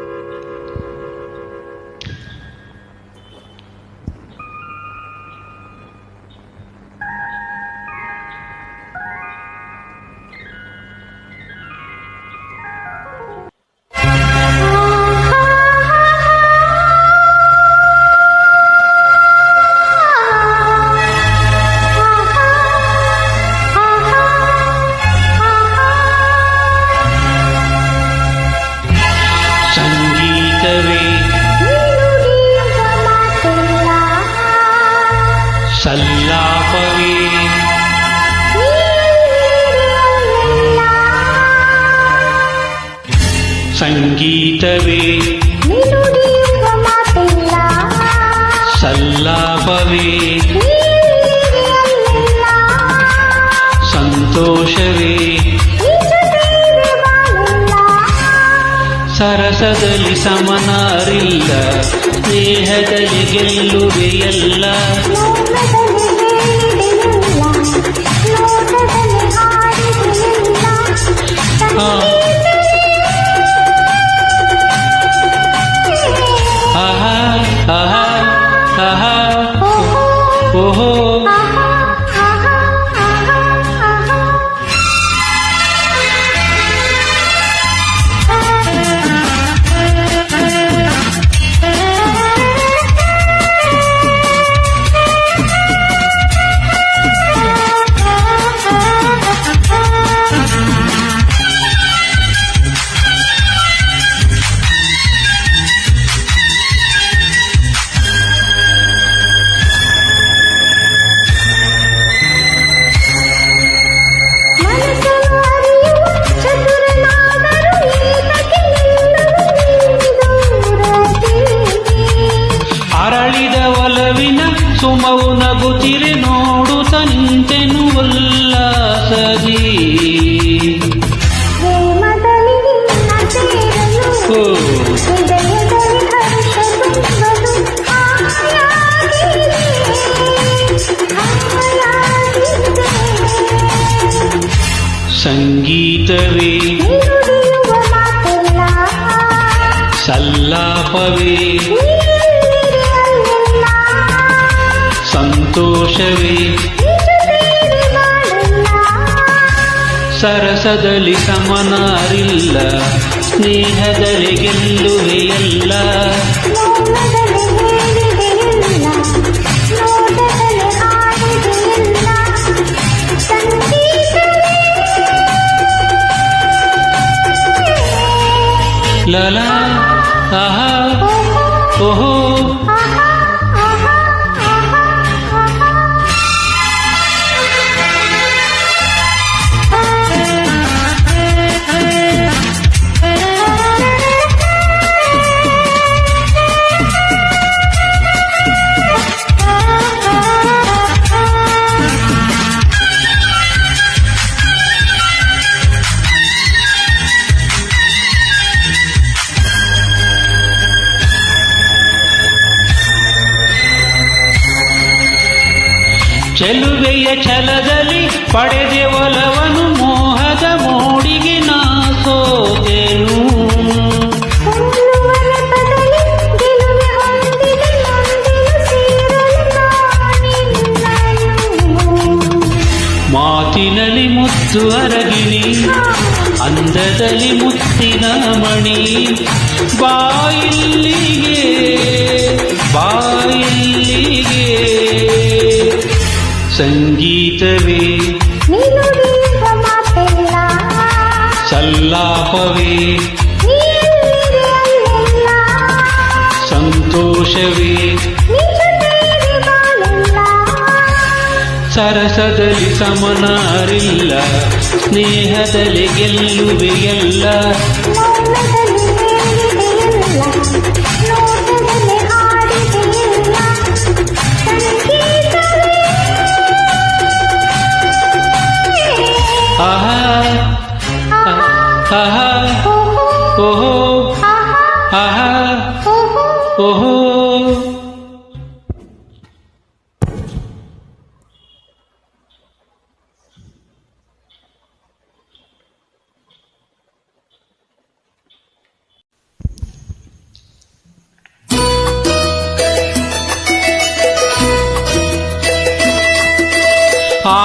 A: ಸಂಗೀತವೇ
B: ನೀ ನುಡಿಯುವ ಮಾತಿಲ್ಲ,
A: ಸಲ್ಲಾಪವೇ
B: ನೀ ಅಲ್ಲಿಲ್ಲ,
A: ಸಂತೋಷವೇ
B: ನೀ ಜೊತೆಯಿರೆ ಬಾಳಿಲ್ಲ.
A: ಸರಸದಲ್ಲಿ ಸಮನಾರಿಲ್ಲ, ಸ್ನೇಹದಲ್ಲಿ ಗೆಲ್ಲುವೆಯಲ್ಲ.
B: ಮೌನದಲ್ಲಿ ಹೇಳಿದೆಯಿಲ್ಲ, ನೋಟದಲ್ಲಿ ಹಾಡಿದೆಯಿಲ್ಲ.
A: ಆಹಾ ಆಹಾ ಆಹಾ ಓಹೋ
B: ಮನಸ್ಸನ್ನು ಅರಿಯುವ ಚತುರನಾದರೂ ಈತಕ್ಕೆ ನಿಲ್ಲದು ದೂರದಲ್ಲಿ.
A: ಅರಳಿದ ಒಲವಿನ ಸುಮವು ನಗುತ್ತಿರೆ ನೋಡುತ್ತ ನಿಂತೆನು ಉಲ್ಲಾಸದಿ.
B: ಪ್ರೇಮದಲ್ಲಿ ನಿನ್ನ ಸೇರಲು,
A: ಓ,
B: ಹೃದಯದಲ್ಲಿ ಹರ್ಷ ತುಂಬಲು ಹಾಯಾಗಿದೆ, ಹಾಯಾಗಿದೆ.
A: ಸಂಗೀತವೇ
B: ನೀ ನುಡಿಯುವ ಮಾತಿಲ್ಲ,
A: ಸಲ್ಲಾಪವೇ
B: ನೀ ಎಲ್ಲಿದೆ ಅಲ್ಲಿಲ್ಲ,
A: ಸಂತೋಷವೇ
B: ನೀ ಜೊತೆಯಿರೆ ಬಾಳಿಲ್ಲ.
A: ಸರಸದಲ್ಲಿ ಸಮನಾರಿಲ್ಲ, ಸ್ನೇಹದಲ್ಲಿ ಗೆಲ್ಲುವೆಯಲ್ಲ.
B: ಮೌನದಲ್ಲಿ ಹೇಳಿದೆಯಿಲ್ಲ, ನೋಟದಲ್ಲಿ ಹಾಡಿದೆಯಿಲ್ಲ. ಸಂಗೀತವೇ
A: ಲಲಾ ಆಹಾ ಓಹೋ
B: ಆಹಾ ಆಹಾ ಆಹಾ
A: ಚೆಲುವೆಯ ಛಲದಲ್ಲಿ ಪಡೆದೆ ಒಲವನು, ಮೋಹದ ಮೋಡಿಗೆ ನಾ ಸೋತೆನು.
B: ಸಲ್ಲುವ ನೆಪದಲ್ಲಿ ಗೆಲುವೆ ಹೊಂದಿದೆ, ನೊಂದೆನು ಸೇರಲು ನಾನಿನ್ನನು.
A: ಮಾತಿನಲ್ಲಿ ಮುತ್ತು ಅರಗಿಣಿ, ಅಂದದಲ್ಲಿ ಮುತ್ತಿನ ಮಣಿ. ಬಾಯಿಲ್ಲಿಗೆ ಬಾಯಿಲ್ಲಿಗೆ ಸಂಗೀತವೇ
B: ನೀ ನುಡಿಯುವ ಮಾತಿಲ್ಲ,
A: ಸಲ್ಲಾಪವೇ
B: ನೀ ಎಲ್ಲಿದೆ ಅಲ್ಲಿಲ್ಲ,
A: ಸಂತೋಷವೇ
B: ನೀ ಜೊತೆಯಿರೆ ಬಾಳಿಲ್ಲ.
A: ಸರಸದಲ್ಲಿ ಸಮನಾರಿಲ್ಲ, ಸ್ನೇಹದಲ್ಲಿ ಗೆಲ್ಲುವೆಯಲ್ಲ.
B: ಮೌನದಲ್ಲಿ ಹೇಳಿದೆಯಿಲ್ಲ, ನೋಟದಲ್ಲಿ ಹಾಡಿದೆಯಿಲ್ಲ. ಸಂಗೀತವೇ
A: ಆಹಾ ಆಹಾ
B: ಓಹೋ
A: ಓಹೋ
B: ಆಹಾ
A: ಆಹಾ
B: ಓಹೋ
A: ಓಹೋ. ಆ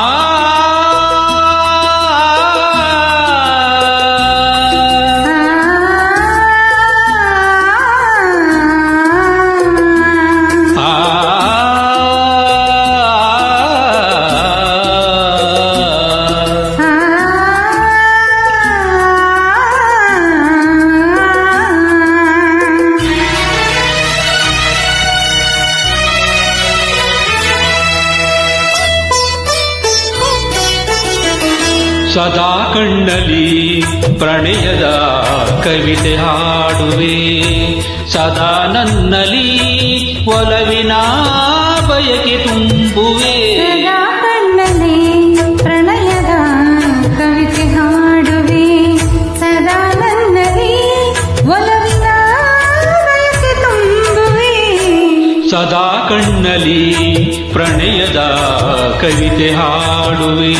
A: ಸದಾ ಕಣ್ಣಲ್ಲಿ ಪ್ರಣಯದ ಕವಿತೆ ಹಾಡುವೆ, ಸದಾ ನನ್ನಲ್ಲಿ ಒಲವಿನ ಬಯಕೆ ತುಂಬುವೆ.
B: ಸದಾ ಕಣ್ಣಲ್ಲಿ ಪ್ರಣಯದ ಕವಿತೆ ಹಾಡುವೆ, ಸದಾ ನನ್ನಲ್ಲಿ ಒಲವಿನ ಬಯಕೆ ತುಂಬುವೆ.
A: ಸದಾ ಕಣ್ಣಲ್ಲಿ ಪ್ರಣಯದ ಕವಿತೆ ಹಾಡುವೆ.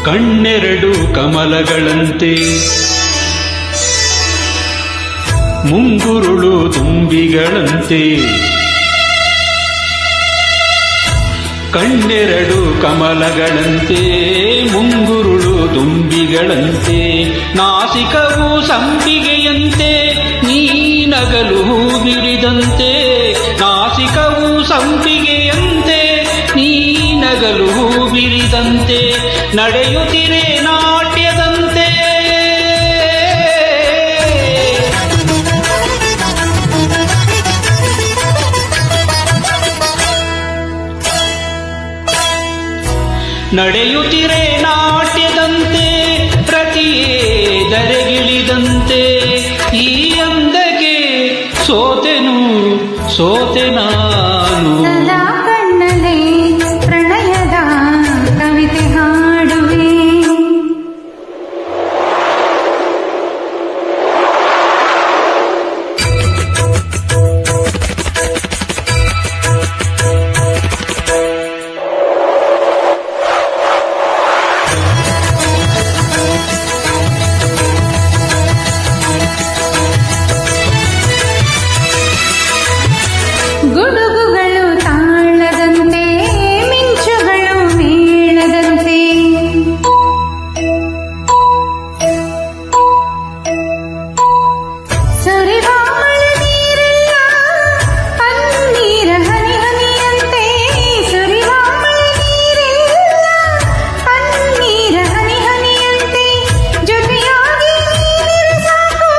A: ಕಣ್ಣೆರಡು ಕಮಲಗಳಂತೆ ಮುಂಗುರುಳು ತುಂಬಿಗಳಂತೆ, ಕಣ್ಣೆರಡು ಕಮಲಗಳಂತೆ ಮುಂಗುರುಳು ತುಂಬಿಗಳಂತೆ, ನಾಸಿಕವು ಸಂಪಿಗೆಯಂತೆ ನೀ ನಗಲು ಬಿರಿದಂತೆ, ನಾಸಿಕವು ಸಂಪಿಗೆಯಂತೆ ನೀ ನಗಲು ಬಿರಿದಂತೆ, ನಡೆಯುತ್ತಿರೆ ನಾಟ್ಯದಂತೆ. ನಡೆಯುತ್ತಿರೆ ನಾಟ್ಯದಂತೆ, ಪ್ರತಿಯೇ ಧರೆಗಿಳಿದಂತೆ, ಈ ಅಂದಕ್ಕೆ ಸೋತೆನು ಸೋತೆ ನಾನು.
B: ಸದಾ ಕಣ್ಣಲ್ಲಿ ಪ್ರಣಯದ ಕವಿತೆ ಹಾಡುವೆ. ಗುಡುಗುಗಳು ತಾಳದಂತೆ, ಮಿಂಚುಗಳು ಮೇಳದಂತೆ, ಸುರಿವ ಮಳೆ ನೀರೆಲ್ಲ ಪನ್ನೀರ ಹನಿ ಹನಿಯಂತೆ, ಸುರಿವ ಮಳೆ ನೀರೆಲ್ಲ ಪನ್ನೀರ ಹನಿ ಹನಿಯಂತೆ, ಜೊತೆಯಾಗಿ ನೀರಿರೆ ಸಾಕು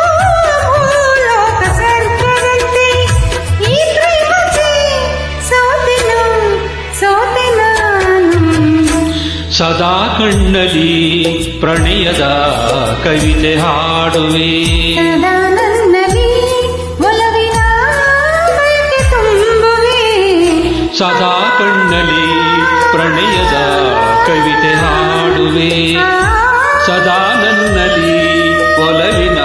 B: ಭೂಲೋಕ ಸ್ವರ್ಗದಂತೆ. ಈ ಪ್ರೇಮಕ್ಕೆ ಸೋತೆನು ಸೋತೆ ನಾನು.
A: ಸದಾ ಕಣ್ಣಲ್ಲಿ ಪ್ರಣಯದ ಕವಿತೆ ಹಾಡುವೆ,
B: ಸದಾ ನನ್ನಲ್ಲಿ ಒಲವಿನ ಬಯಕೆ ತುಂಬುವೆ.
A: ಸದಾ ಕಣ್ಣಲ್ಲಿ ಪ್ರಣಯದ ಕವಿತೆ ಹಾಡುವೆ, ಸದಾ ನನ್ನಲ್ಲಿ ಒಲವಿನ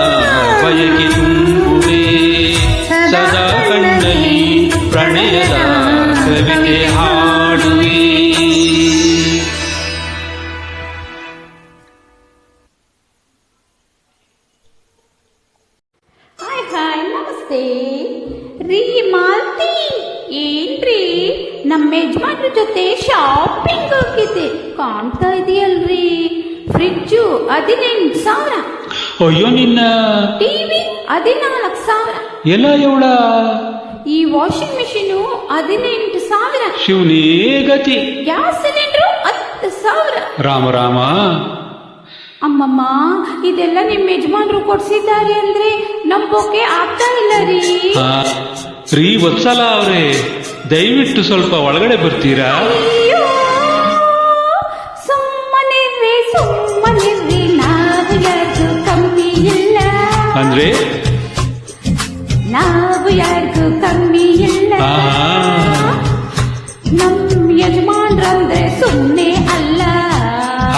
A: ಬಯಕೆ ತುಂಬುವೆ. ಸದಾ ಕಣ್ಣಲ್ಲಿ ಪ್ರಣಯದ ಕವಿತೆ ಹಾಡುವೆ.
D: ಹಾಯ್ ಹಾಯ್ ನಮಸ್ತೆ ರೀ ಮಾಲ್ತಿ. ಏನ್ರಿ ನಮ್ಮ ಯಜಮಾನ್ರ ಜೊತೆ ಶಾಪಿಂಗ್ ಹೋಗಿದ್ದೆ, ಕಾಣ್ತಾ ಇದೆಯಲ್ರಿ. ಫ್ರಿಡ್ಜು 18,000,
A: ಅಯ್ಯೋ ನಿನ್ನ
D: ಟಿವಿ 14,000,
A: ಎಲ್ಲ ಎವಳ
D: ಈ ವಾಷಿಂಗ್ ಮಿಷಿನು 18,000,
A: ಶಿವನೇ ಗತಿ.
D: Gas cylinder 10,000.
A: ರಾಮ ರಾಮ.
D: ಅಮ್ಮಮ್ಮ, ಇದೆಲ್ಲ ನಿಮ್ಮ ಯಜಮಾನ್ರು ಕೊಡ್ಸಿದ್ದಾರೆ ಅಂದ್ರೆ ನಂಬೋಕೆ ಆಗ್ತಾ ಇಲ್ಲ ರೀ.
A: ರೀ ವತ್ಸಲ ಅವ್ರೆ, ದಯವಿಟ್ಟು ಸ್ವಲ್ಪ ಒಳಗಡೆ ಬರ್ತೀರಾ?
D: ಅಯ್ಯೋ, ಸುಮ್ಮನಿರ್ರಿ ಸುಮ್ಮನಿರ್ರಿ, ನಾವು ಯಾರಿಗೂ ಕಮ್ಮಿ ಇಲ್ಲ.
A: ಅಂದ್ರೆ
D: ನಾವು ಯಾರಿಗೂ ಕಮ್ಮಿ ಇಲ್ಲ. ನಮ್ ಯಜಮಾನ್ರಂದ್ರೆ ಸುಮ್ಮನೆ ಅಲ್ಲ.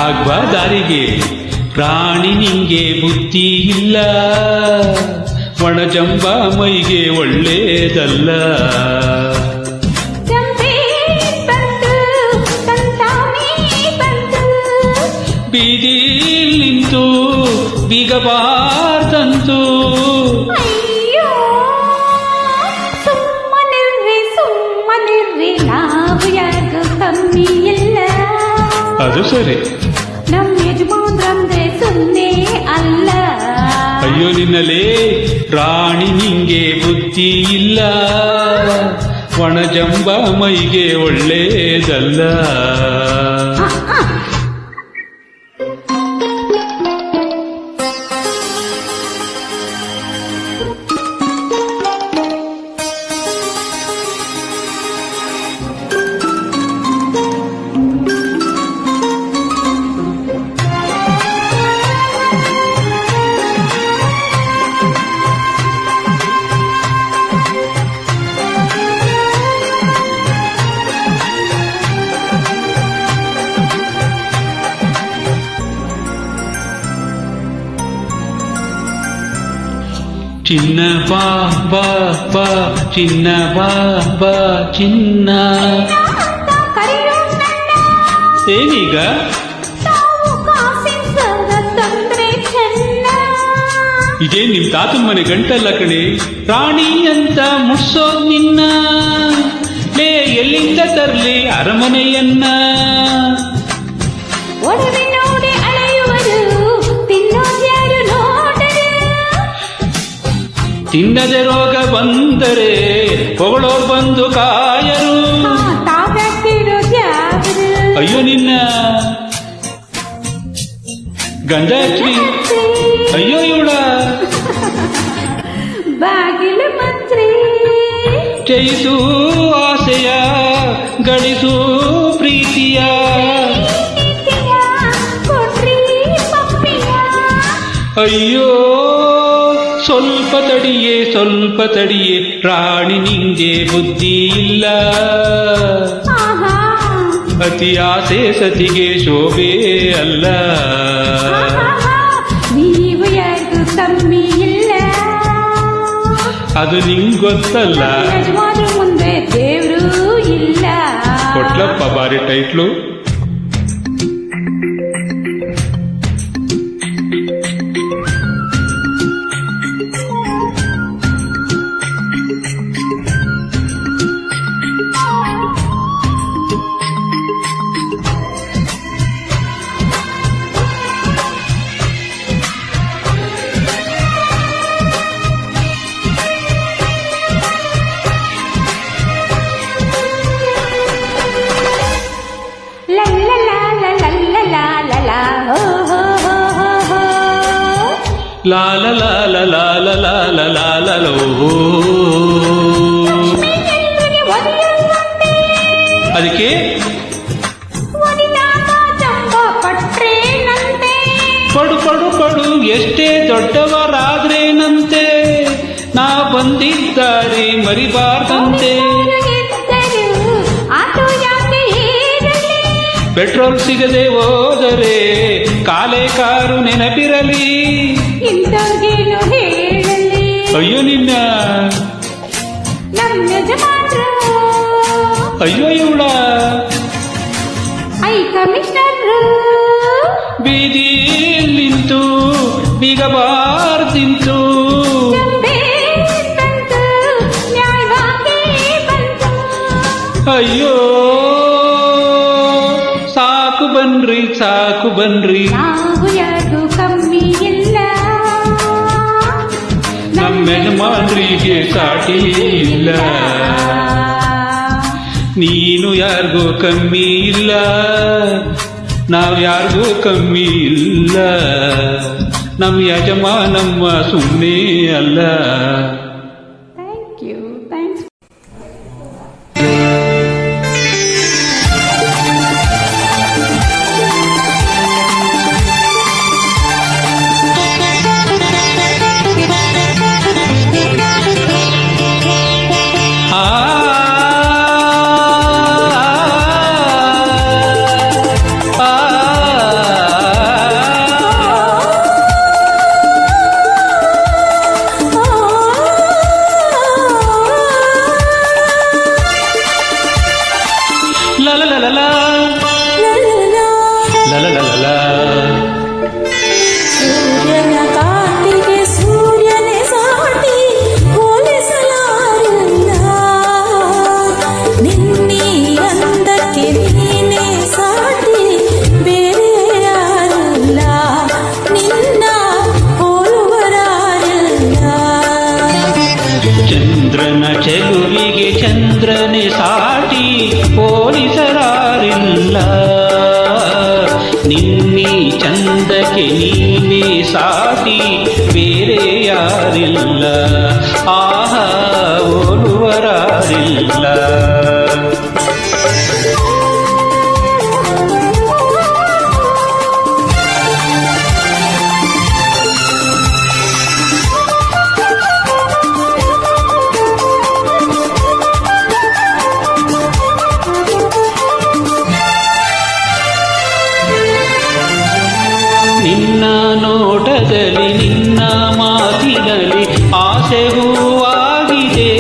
A: ಆಗ್ಬಾ ದಾರಿಗೆ ರಾಣಿ, ನಿಂಗೆ ಬುದ್ಧಿ ಇಲ್ಲ, ಒಣಜಂಬ ಮೈಗೆ ಒಳ್ಳೇದಲ್ಲ.
D: ಜಂಬೆ ಬಂತು ತಂತಾನೆ ಬಂತು,
A: ಬೀದಿಲ್ ನಿಂತು ಬೀಗಬಾರ್ದಂತು.
D: ಅಯ್ಯೋ, ಸುಮ್ಮನಿರ್ರಿ ಸುಮ್ಮನಿರ್ರಿ, ನಾವು ಯಾರಿಗೂ ಕಮ್ಮಿ ಇಲ್ಲ.
A: ಅದು ಸರಿ.
D: ನಮ್ ಯಜಮಾನ್ರಂದ್ರೆ ಸುಮ್ಮನೆ ಅಲ್ಲ.
A: ಅಯ್ಯೋ ನಿನ್ನಲೇ ರಾಣಿ ನಿಂಗೆ ಬುದ್ಧಿ ಇಲ್ಲ, ಒಣಜಂಬ ಮೈಗೆ ಒಳ್ಳೇದಲ್ಲ. ಚಿನ್ನ ಬಾ ಬಾ ಬಾ ಚಿನ್ನ ಬಾ ಬಾ ಚಿನ್ನ. ಏನೀಗ ಇದೇನ್ ನಿಮ್ ತಾತನ ಮನೆ ಗಂಟಲ್ಲ ಕಣೆ, ರಾಣಿ ಅಂತ ಮುಡ್ಸೋದ್ ನಿನ್ನ. ಲೇ ಎಲ್ಲಿಂದ ತರ್ಲಿ ಅರಮನೆಯನ್ನ? ತಿನ್ನದೆ ರೋಗ ಬಂದರೆ ಹೊಗಳೋರ್ ಬಂದು ಕಾಯರು. ಅಯ್ಯೋ ನಿನ್ನ ಗಂಧಾತ್ರಿ, ಅಯ್ಯೋ ಇವಳ
D: ಬಾಗಿಲ ಮಂತ್ರಿ.
A: ಜಯಿಸು ಆಸೆಯ, ಗಳಿಸು ಪ್ರೀತಿಯ. ಅಯ್ಯೋ ಸ್ವಲ್ಪ ತಡಿಯೇ ಸ್ವಲ್ಪ ತಡಿಯೇ, ರಾಣಿ ನಿಂಗೆ ಬುದ್ಧಿ ಇಲ್ಲ. ಅತಿ ಆಸೆ ಸತಿಗೆ ಶೋಭೆ ಅಲ್ಲ.
D: ನೀವು ಯಾರಿಗೂ ಕಮ್ಮಿ ಇಲ್ಲ,
A: ಅದು ನಿಂಗ್ ಗೊತ್ತಲ್ಲ.
D: ಯಜಮಾನ್ರ ಮುಂದೆ ದೇವ್ರೂ ಇಲ್ಲ.
A: ಕೊಟ್ಲಪ್ಪ ಬಾರಿ ಟೈಟ್ಲು. ಲಾ ಲ ಲಾ ಲ ಲಾ ಲ ಲಾ ಲ ಲಾ ಲ ಲೋ. ಅದಕ್ಕೆ ಪಡು ಪಡು ಪಡು ಎಷ್ಟೇ ದೊಡ್ಡವರಾದ್ರೇನಂತೆ, ನಾ ಬಂದಿದ್ದಾರೆ ಮರಿಬಾರ್ದಂತೆ. ಪೆಟ್ರೋಲ್ ಸಿಗದೆ ಹೋದರೆ ಕಾಲೇ ಕಾರು ನೆನಪಿರಲಿ.
D: ಇಂಥವ್ರಿಗೇನು ಹೇಳಲಿ?
A: ಅಯ್ಯೋ ನಿನ್ನ
D: ನಮ್ಮ ಯಜಮಾನ್ರು,
A: ಅಯ್ಯೋ ಇವಳ
D: ಐ ಕಮಿಷನರ್
A: ಬೀದಿಯಲ್ಲಿ ನಿಂತು ಬೀಗಬಾರ್ದಿಂತು. ಅಯ್ಯೋ ಸಾಕು ಬನ್ರಿ ಸಾಕು ಬನ್ರಿ,
D: ನಾವು ಯಾರಿಗೂ ಕಮ್ಮಿ ಇಲ್ಲ.
A: ನಮ್ಮ ಯಜಮಾನ್ರಿಗೆ ಸಾಟಿ ಇಲ್ಲ. ನೀನು ಯಾರಿಗೂ ಕಮ್ಮಿ ಇಲ್ಲ, ನಾವು ಯಾರಿಗೂ ಕಮ್ಮಿ ಇಲ್ಲ. ನಮ್ಮ ಯಜಮಾನಮ್ಮ ಸುಮ್ಮನೆ ಅಲ್ಲ.
D: Thank you, thanks.
E: ಸೂರ್ಯನ ಕಾಂತಿಗೆ ಸೂರ್ಯನೇ ಸಾಟಿ ಹೋಲಿಸಲಾರಲ್ಲ, ನಿನ್ನೀ ಅಂದಕ್ಕೆ ನೀನೇ ಸಾಟಿ ಬೇರೆ ಯಾರಲ್ಲ, ನಿನ್ನ ಹೋಲುವರಾರಲ್ಲ.
A: ನಿನ್ನೀ ಚಂದಕ್ಕೆ ನೀನೇ ಸಾಟಿ ಬೇರೆ ಯಾರಿಲ್ಲ ಆಹಾ ಹೋಲುವರಾರಿಲ್ಲ ನಿನ್ನ ನೋಟದಲ್ಲಿ ನಿನ್ನ ಮಾತಿನಲ್ಲಿ ಆಸೆ ಹೂವಾಗಿದೆ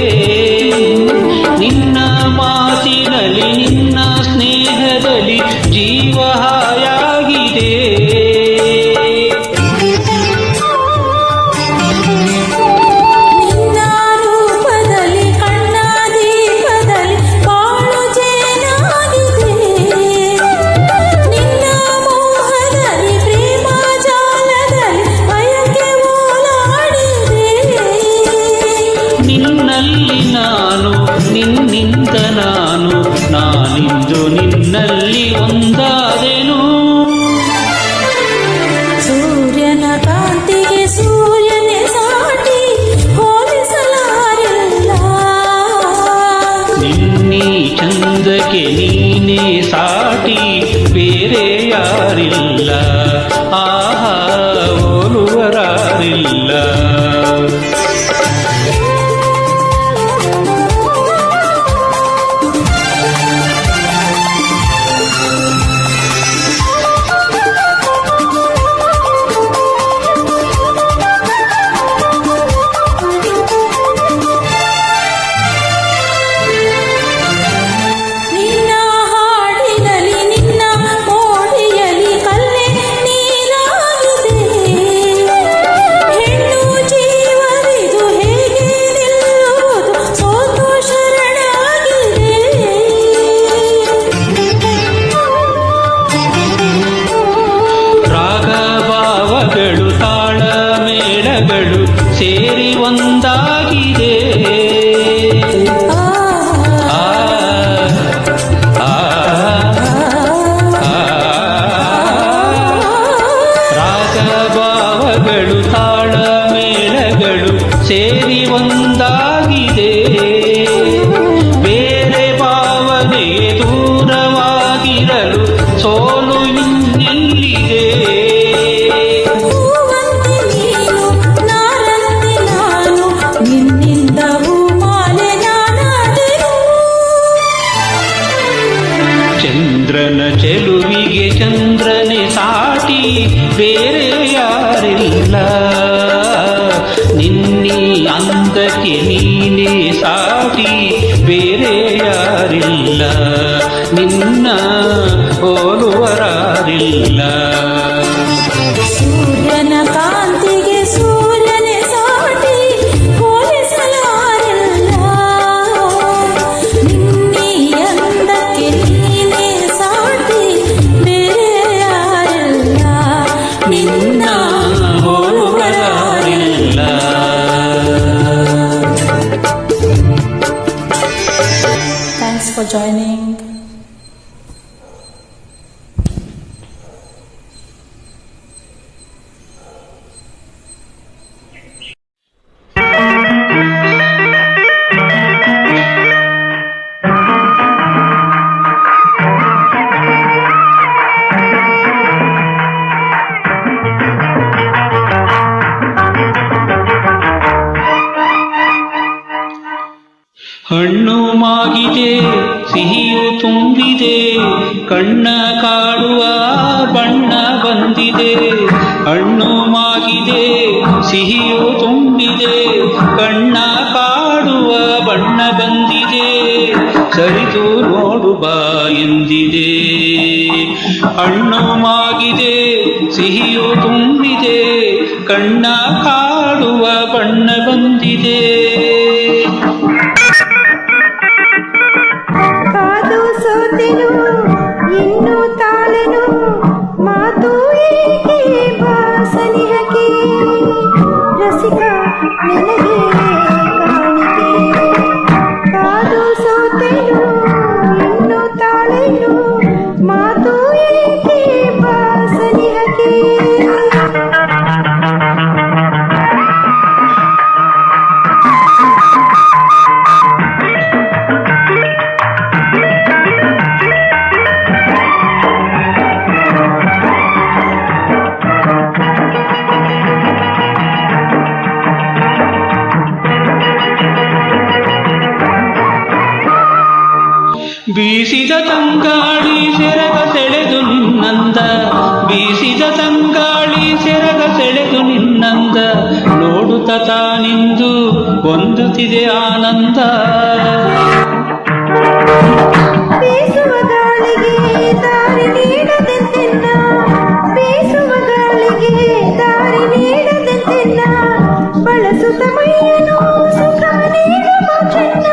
A: ನಿನ್ನ ಮಾತಿನಲ್ಲಿ ನಿನ್ನ ಸ್ನೇಹದಲ್ಲಿ ಜೀವ ಹಾಯಾಗಿದೆ
E: ನಿನ್ನ ರೂಪದಲ್ಲಿ ಕಣ್ಣ ದೀಪದಲ್ಲಿ ಬಾಳು ಜೇನಾಗಿದೆ ನಿನ್ನ ಮೋಹದಲ್ಲಿ ಪ್ರೇಮ ಜಾಲದಲ್ಲಿ ಬಯಕೆ ಓಲಾಡಿದೆ
A: ನಿನ್ನಲ್ಲಿ ನಾನು ನಿನ್ನಿಂದ ನಾನಿಂದು ನಿನ್ನಲ್ಲಿ ಒಂದಾದೆನು
E: ಸೂರ್ಯನ ಕಾಂತಿಗೆ ಸೂರ್ಯನೇ ಸಾಟಿ ಹೋಲಿಸಲಾರಿಲ್ಲ
A: ನಿನ್ನೀ ಚಂದಕ್ಕೆ ನೀನೇ ಸಾಟಿ ಬೇರೆ ಯಾರಿಲ್ಲ ಆಹಾ ಹೋಲುವರಾರಿಲ್ಲ
E: ನಿನ್ನ ಹಾಡಿನಲ್ಲಿ ನಿನ್ನ ಮೋಡಿಯಲ್ಲಿ ಕಲ್ಲೆ ನೀರಾಗಿದೆ ಹೆಣ್ಣು ಜೀವವಿದು ಹೇಗೆ ನಿಲ್ಲುವುದು ಸೋತು ಶರಣಾಗಿದೆ
A: ರಾಗ ಭಾವಗಳು ತಾಳ ಮೇಳಗಳು ಸೇರಿ ಒಂದಾಗಿದೆ ಆ, ಆ, ಆ. ರಾಗ ಭಾವಗಳು ತಾಳ ಮೇಳಗಳು ಸೇರಿ ಒಂದಾಗಿದೆ ಬೇರೆ ಭಾವನೆಗೆ ದೂರವಾಗಿರಲು ಸೋಲು ಇನ್ನೆಲ್ಲಿದೆ
E: ಹೂವಂತೆ ನೀನು ನಾರಂತೆ ನಾನು ನಿನ್ನಿಂದ ಹೂಮಾಲೆ ನಾನಾದೆನು
A: ಚಂದ್ರನ ಚೆಲುವಿಗೆ ಚಂದ್ರನೇ ಸಾಟಿ ಬೇರೆ ಯಾರಿಲ್ಲ ನಿನ್ನೀ ಅಂದಕ್ಕೆ ನೀನೇ ಸಾಟಿ ಬೇರೆ ಯಾರಿಲ್ಲ ನಿನ್ನ ಹೋಲುವರಾರಿಲ್ಲ
E: ಸೂರ್ಯನ ಕಾಂತಿಗೆ ಸೂರ್ಯನೇ ಸಾಟಿ ಹೋಲಿಸಲಾರಿಲ್ಲ ನಿನ್ನೀ ಅಂದಕ್ಕೆ ನೀನೇ ಸಾಟಿ ಬೇರೆ ಯಾರಿಲ್ಲ
A: ನಿನ್ನ ಹೋಲುವರಾರಿಲ್ಲ
E: Thanks for joining.
A: ಹಣ್ಣು ಮಾಗಿದೆ ಸಿಹಿಯು ತುಂಬಿದೆ ಕಣ್ಣ ಕಾಡುವ ಬಣ್ಣ ಬಂದಿದೆ ಹಣ್ಣು ಮಾಗಿದೆ ಸಿಹಿಯು ತುಂಬಿದೆ ಕಣ್ಣ ಕಾಡುವ ಬಣ್ಣ ಬಂದಿದೆ ಸರಿದು ನೋಡು ಬಾ ಎಂದಿದೆ ಹಣ್ಣು ಮಾಗಿದೆ ಸಿಹಿಯು ತುಂಬಿದೆ ಕಣ್ಣ ಕಾಡುವ ಬಣ್ಣ ಬಂದಿದೆ
B: ಕಾದು ಸೋತೆನು ಇನ್ನು ತಾಳೆನು ಮಾತು ಏಕೆ ಬಾಸನಿಹಕ್ಕೆ ರಸಿಕ ನನಗೆ ಕಾಣಿಕೆ ಕಾದು ಸೋತೆನು ಇನ್ನು ತಾಳೆನು ಮಾತು ಏಕೆ ಬಾಸನಿಹಕ್ಕೆ
A: ಬೀಸಿದ ತಂಗಾಳಿ ಸೆರಗ ಸೆಳೆದು ನಿನ್ನಂದ, ಬೀಸಿದ ತಂಗಾಳಿ ಸೆರಗ ಸೆಳೆದು ನಿನ್ನಂದ, ನೋಡುತ್ತ ತಾನಿಂದು ಹೊಂದುತ್ತಿದೆ ಆನಂದ.
B: ಬೀಸುವ ಗಾಳಿಗೆ ದಾರಿ ನೀಡದೆಂತೆನ್ನ, ಬೀಸುವ ಗಾಳಿಗೆ ದಾರಿ ನೀಡದೆಂತೆನ್ನ, ಬಳಸುತ್ತ ಮೈಯನು ಸುಖ ನೀಡುವ ಚೆನ್ನ.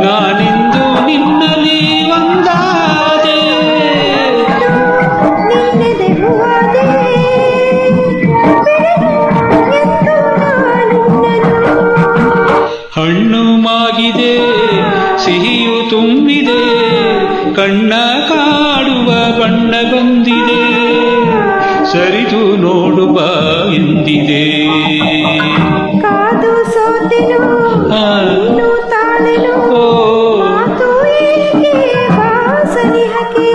A: ನಾನಿಂದು ನಿನ್ನಲ್ಲಿ ಒಂದಾದೆ,
B: ನಿನ್ನೆದೆ ಹೂವಾದೆ, ಬೆಳೆದು ಎಂದು ನಾನಿನ್ನನು.
A: ಹಣ್ಣು ಮಾಗಿದೆ ಸಿಹಿಯು ತುಂಬಿದೆ, ಕಣ್ಣ ಕಾಡುವ ಬಣ್ಣ ಬಂದಿದೆ, ಸರಿದು ನೋಡುವ ಎಂದಿದೆ.
B: ಕಾದು ಸೋತೆನು ಇನ್ನು ತಾಳೆನು,
A: ಓ
B: ಮಾತು ಏಕೆ ವಾಸನಿಹಕ್ಕೆ.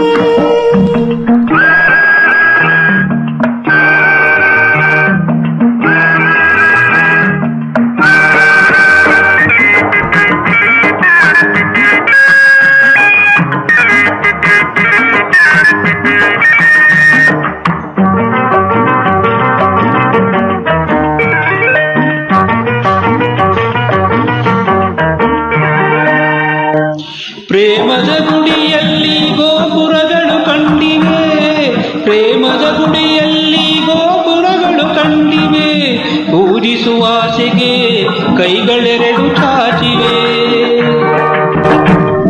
A: ಪ್ರೇಮದ ಗುಡಿಯಲ್ಲಿ ಗೋಪುರಗಳು ಕಂಡಿವೆ, ಪ್ರೇಮದ ಗುಡಿಯಲ್ಲಿ ಗೋಪುರಗಳು ಕಂಡಿವೆ, ಪೂಜಿಸುವ ಆಸೆಗೆ ಕೈಗಳೆರಡು ಚಾಚಿವೆ.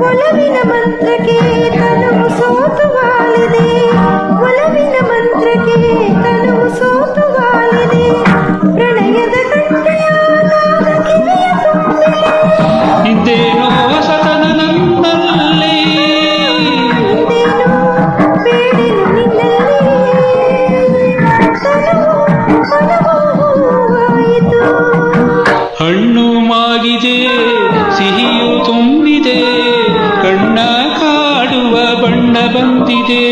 B: ಒಲವಿನ ಮಂತ್ರಕ್ಕೆ ತನುವು ಸೋತು ವಾಲಿದೆ, ಒಲವಿನ ಮಂತ್ರಕ್ಕೆ ತನುವು ಸೋತು ವಾಲಿದೆ, ಪ್ರಣಯದ ಗಂಟೆಯ ನಾದ ಕಿವಿಯ ತುಂಬಿದೆ.
A: ಇದ್ದೇನೋ ಹೊಸತನ ನನ್ನಲ್ಲಿ,
B: ಇದೇನು ಬೇಡೆನು ನಿನ್ನಲ್ಲಿ, ತನುವು ಮನವೂ ಹೂವಾಯಿತು.
A: ಹಣ್ಣು ಮಾಗಿದೆ ಸಿಹಿಯು ತುಂಬಿದೆ, ಕಣ್ಣ ಕಾಡುವ ಬಣ್ಣ ಬಂದಿದೆ.